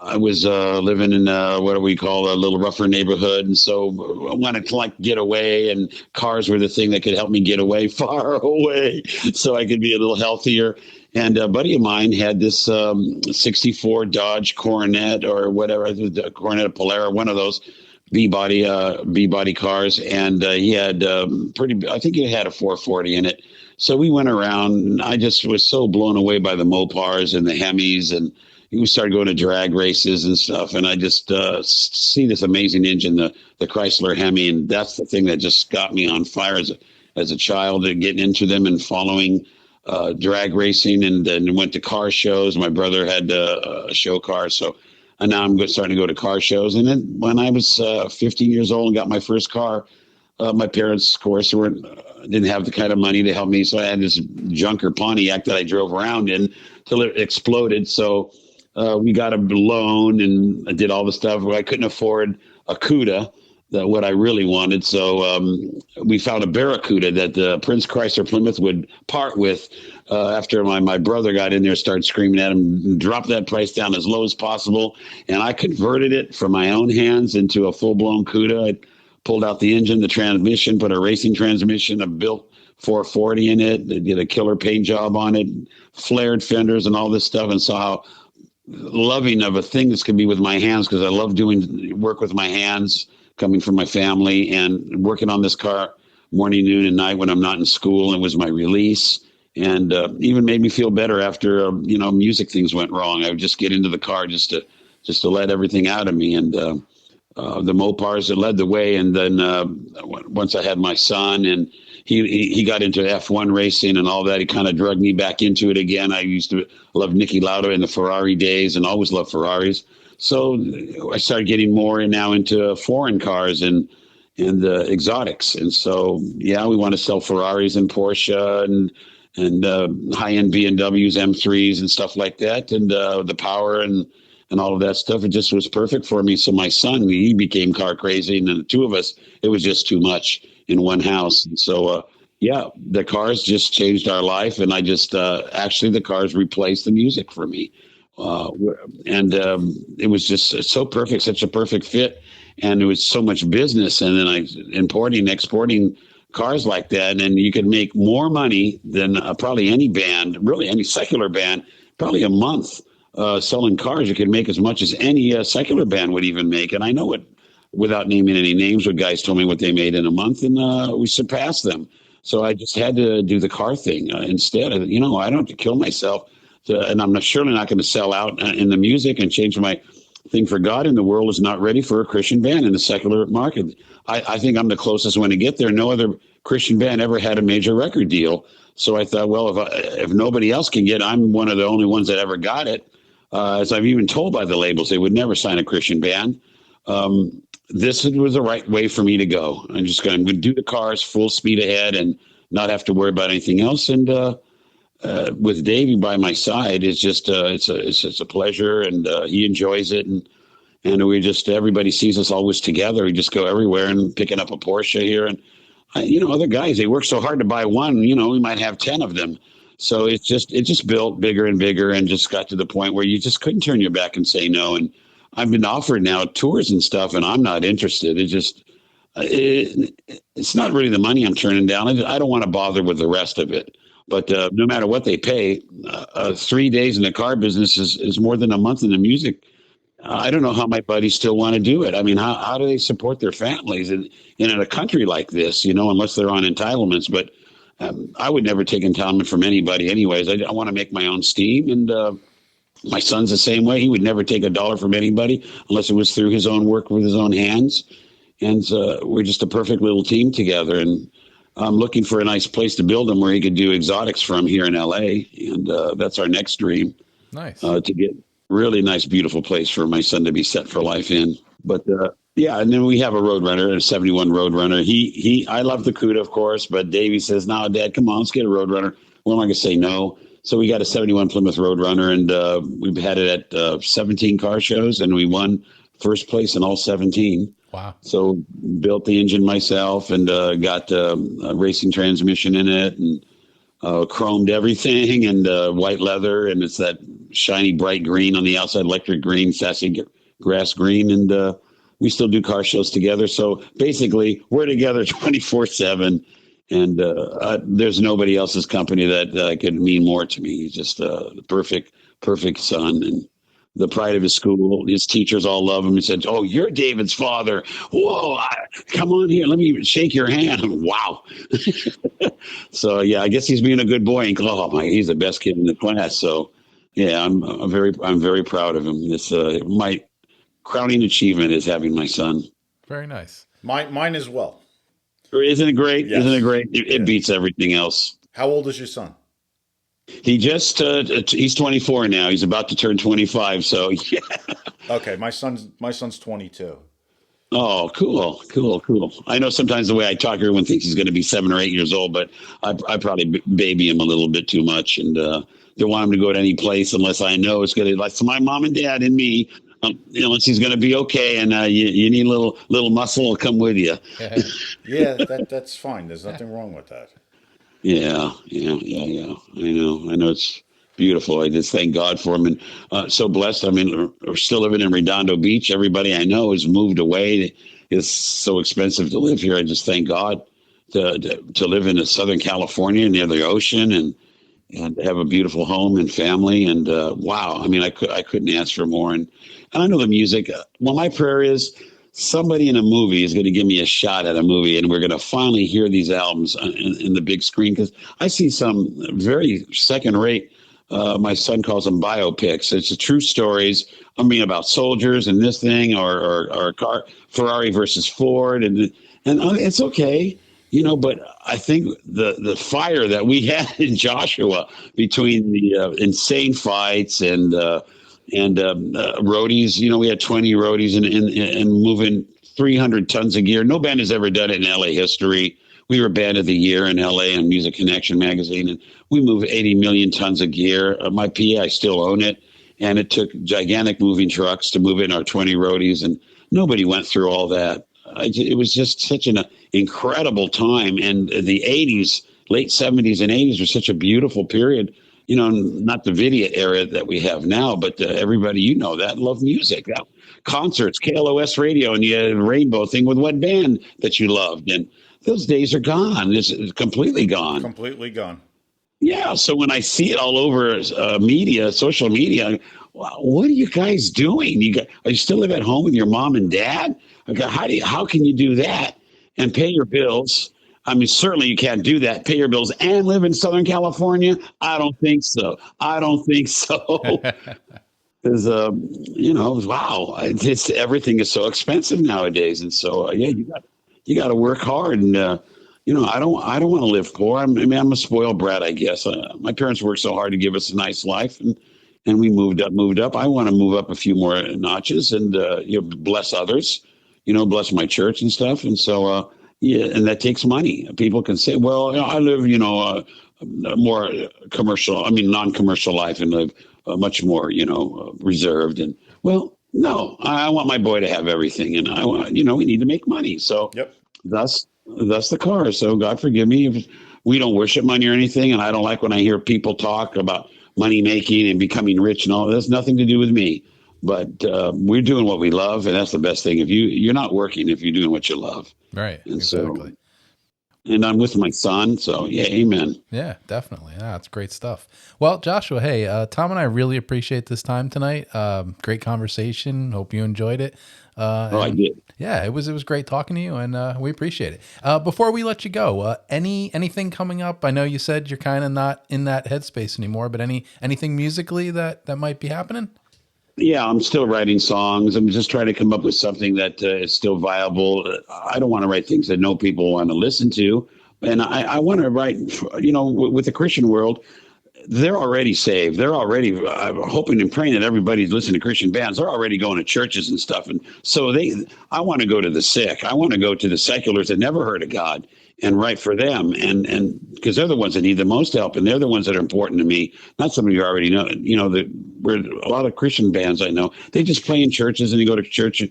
Speaker 3: I was living in what we call a little rougher neighborhood, and so I wanted to get away, and cars were the thing that could help me get away, far away, so I could be a little healthier. And a buddy of mine had this 64 Dodge Coronet or whatever, Coronet Polara, one of those B-body cars, and he had I think he had a 440 in it. So we went around, and I just was so blown away by the Mopars and the Hemis, and we started going to drag races and stuff, and I just see this amazing engine, the Chrysler Hemi, and that's the thing that just got me on fire as a child, and getting into them and following drag racing, and then went to car shows. My brother had a show car, and now I'm starting to go to car shows. And then when I was 15 years old and got my first car, my parents, of course, didn't have the kind of money to help me, so I had this junker Pontiac that I drove around in till it exploded. So we got a loan, and I did all the stuff. I couldn't afford a CUDA, what I really wanted. So we found a Barracuda that Prince Chrysler Plymouth would part with after my brother got in there, started screaming at him, dropped that price down as low as possible. And I converted it from my own hands into a full-blown CUDA. I pulled out the engine, the transmission, put a racing transmission, a built 440 in it. They did a killer paint job on it, flared fenders and all this stuff, and saw how loving of a thing this could be with my hands, because I love doing work with my hands, coming from my family, and working on this car morning, noon, and night when I'm not in school. It was my release, and even made me feel better after music things went wrong. I would just get into the car just to let everything out of me, and the Mopars that led the way. And then once I had my son, and he got into F1 racing and all that, he kind of drugged me back into it again. I used to love Niki Lauda in the Ferrari days, and always loved Ferraris. So I started getting more now into foreign cars and exotics. And so, we want to sell Ferraris and Porsche and high-end BMWs, M3s and stuff like that. And the power and all of that stuff, it just was perfect for me. So my son, he became car crazy, and then the two of us, it was just too much in one house. And so, the cars just changed our life. And I just, actually the cars replaced the music for me. And it was just so perfect, such a perfect fit. And it was so much business. And then importing, exporting cars like that. And you could make more money than probably any band, really any secular band, probably a month selling cars. You could make as much as any secular band would even make. And I know it, without naming any names, what guys told me what they made in a month, and we surpassed them. So I just had to do the car thing instead. I don't have to kill myself. And I'm surely not going to sell out in the music and change my thing for God. And the world is not ready for a Christian band in the secular market. I think I'm the closest one to get there. No other Christian band ever had a major record deal. So I thought, well, if nobody else can get it, I'm one of the only ones that ever got it. As I've even told by the labels, they would never sign a Christian band. This was the right way for me to go. I'm going to do the cars full speed ahead and not have to worry about anything else. And with Davey by my side, it's just it's a pleasure, and he enjoys it, and we just everybody sees us always together. We just go everywhere and picking up a Porsche here, and other guys, they work so hard to buy one. We might have 10 of them. So it just built bigger and bigger, and just got to the point where you just couldn't turn your back and say no. And I've been offered now tours and stuff, and I'm not interested. It's not really the money I'm turning down. I don't want to bother with the rest of it. But no matter what they pay, 3 days in the car business is more than a month in the music. I don't know how my buddies still want to do it. I mean, how do they support their families in a country like this, unless they're on entitlements? But I would never take entitlement from anybody anyways. I want to make my own steam. And my son's the same way. He would never take a dollar from anybody unless it was through his own work with his own hands. And we're just a perfect little team together. And I'm looking for a nice place to build him where he could do exotics from here in L.A. And that's our next dream.
Speaker 2: Nice.
Speaker 3: To get really nice, beautiful place for my son to be set for life in. But yeah, and then we have a Roadrunner, a 71 Roadrunner. I love the CUDA, of course, but Davey says, "No, Dad, come on, let's get a Roadrunner." Well, am I going to say no? So we got a 71 Plymouth Roadrunner, and we've had it at 17 car shows, and we won first place in all 17.
Speaker 2: Wow.
Speaker 3: So built the engine myself, and got a racing transmission in it, and chromed everything, and white leather, and it's that shiny bright green on the outside, electric green, sassy grass green, and we still do car shows together. So basically, we're together 24/7, and there's nobody else's company that could mean more to me. He's just the perfect son, and the pride of his school. His teachers all love him. He said, "Oh, you're David's father. Whoa, come on here. Let me shake your hand." Wow. So, yeah, I guess he's being a good boy. And, he's the best kid in the class. So, yeah, I'm very proud of him. It's my crowning achievement is having my son.
Speaker 2: Very nice.
Speaker 4: Mine as well.
Speaker 3: Isn't it great?
Speaker 4: Yes.
Speaker 3: Isn't it great? It beats everything else.
Speaker 4: How old is your son?
Speaker 3: He just he's 24 now. He's about to turn 25. So yeah.
Speaker 4: Okay, my son's 22.
Speaker 3: Oh, cool. I know sometimes the way I talk, everyone thinks he's going to be 7 or 8 years old, but I probably baby him a little bit too much, and don't want him to go to any place unless I know it's going to like my mom and dad and me. Unless he's going to be okay, and you need a little muscle will come with you.
Speaker 4: Yeah, that's fine. There's nothing wrong with that.
Speaker 3: Yeah. I know it's beautiful. I just thank God for him, and so blessed. I mean, we're still living in Redondo Beach. Everybody I know has moved away. It's so expensive to live here. I just thank God to live in Southern California near the ocean, and have a beautiful home and family. And wow, I mean, I couldn't ask for more. And I know the music. Well, my prayer is somebody in a movie is going to give me a shot at a movie, and we're going to finally hear these albums in the big screen, because I see some very second-rate, my son calls them biopics. It's true stories, about soldiers and this thing, or Ferrari versus Ford, and it's okay, but I think the fire that we had in Joshua between the insane fights and roadies, we had 20 roadies and moving 300 tons of gear. No band has ever done it in LA history. We were Band of the Year in LA on Music Connection magazine, and we moved 80 million tons of gear. My PA, I still own it, and it took gigantic moving trucks to move in our 20 roadies, and nobody went through all that. It was just such an incredible time, and the 80s, late 70s and 80s were such a beautiful period. Not the video era that we have now, but everybody that loved music, concerts, KLOS radio, and you had a rainbow thing with what band that you loved. And those days are gone. It's completely gone.
Speaker 4: Completely gone.
Speaker 3: Yeah. So when I see it all over media, social media, what are you guys doing? Are you still live at home with your mom and dad? How can you do that and pay your bills? I mean, certainly you can't do that, pay your bills and live in Southern California. I don't think so. Because, wow, everything is so expensive nowadays. And so, you got to work hard. And, I don't want to live poor. I'm a spoiled brat, I guess. My parents worked so hard to give us a nice life, and we moved up. I want to move up a few more notches and, bless others, bless my church and stuff. And so, Yeah, and that takes money. People can say, well, I live, a more commercial, non-commercial life and live much more, reserved. And well, no, I want my boy to have everything. And I want, we need to make money. So
Speaker 4: Yep.
Speaker 3: thus the car. So God forgive me if we don't worship money or anything. And I don't like when I hear people talk about money making and becoming rich and all. That's nothing to do with me. But we're doing what we love, and that's the best thing. If you're not working, if you're doing what you love,
Speaker 2: Right.
Speaker 3: and
Speaker 2: Exactly.
Speaker 3: so, and I'm with my son, so yeah, amen.
Speaker 2: Yeah, definitely. Yeah, that's great stuff. Well, Joshua, hey, Tom and I really appreciate this time tonight. Great conversation. Hope you enjoyed it.
Speaker 3: I did.
Speaker 2: Yeah, it was great talking to you, and we appreciate it. Before we let you go, anything coming up? I know you said you're kind of not in that headspace anymore, but anything musically that might be happening?
Speaker 3: Yeah, I'm still writing songs. I'm just trying to come up with something that is still viable. I don't want to write things that no people want to listen to, and I want to write. With the Christian world, they're already saved. They're already I'm hoping and praying that everybody's listening to Christian bands. They're already going to churches and stuff. And so I want to go to the sick. I want to go to the seculars that never heard of God and write for them. And because they're the ones that need the most help. And they're the ones that are important to me. Not somebody you already know, where a lot of Christian bands I know, they just play in churches and you go to church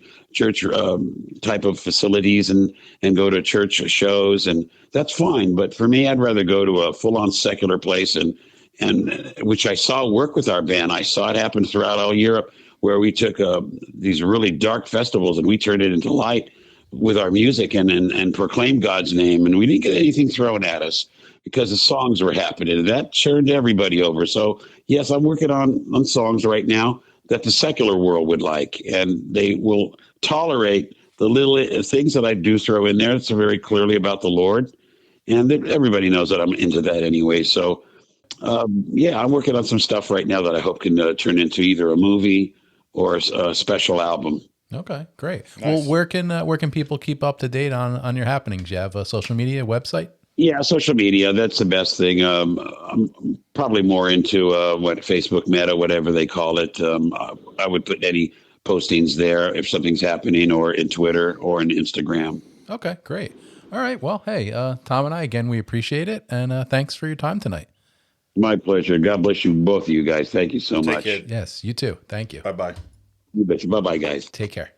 Speaker 3: type of facilities and go to church shows. And that's fine. But for me, I'd rather go to a full on secular place and which I saw work with our band. I saw it happen throughout all Europe, where we took these really dark festivals and we turned it into light with our music and proclaimed God's name. And we didn't get anything thrown at us because the songs were happening. And that turned everybody over. So, yes, I'm working on songs right now that the secular world would like, and they will tolerate the little things that I do throw in there. It's very clearly about the Lord. And everybody knows that I'm into that anyway. So, I'm working on some stuff right now that I hope can turn into either a movie or a special album.
Speaker 2: Okay, great.
Speaker 4: Nice.
Speaker 2: Well, where can people keep up to date on your happenings? Do you have a social media website?
Speaker 3: Yeah, social media, that's the best thing. I'm probably more into what Facebook Meta, whatever they call it. I would put any postings there if something's happening, or in Twitter or in Instagram.
Speaker 2: Okay, great. All right. Well, hey, Tom and I, again, we appreciate it. And thanks for your time tonight.
Speaker 3: My pleasure. God bless you, both of you guys. Thank you so
Speaker 4: Take
Speaker 3: much.
Speaker 4: care.
Speaker 2: Yes, you too. Thank you.
Speaker 4: Bye-bye.
Speaker 3: You betcha. Bye-bye, guys.
Speaker 2: Take care.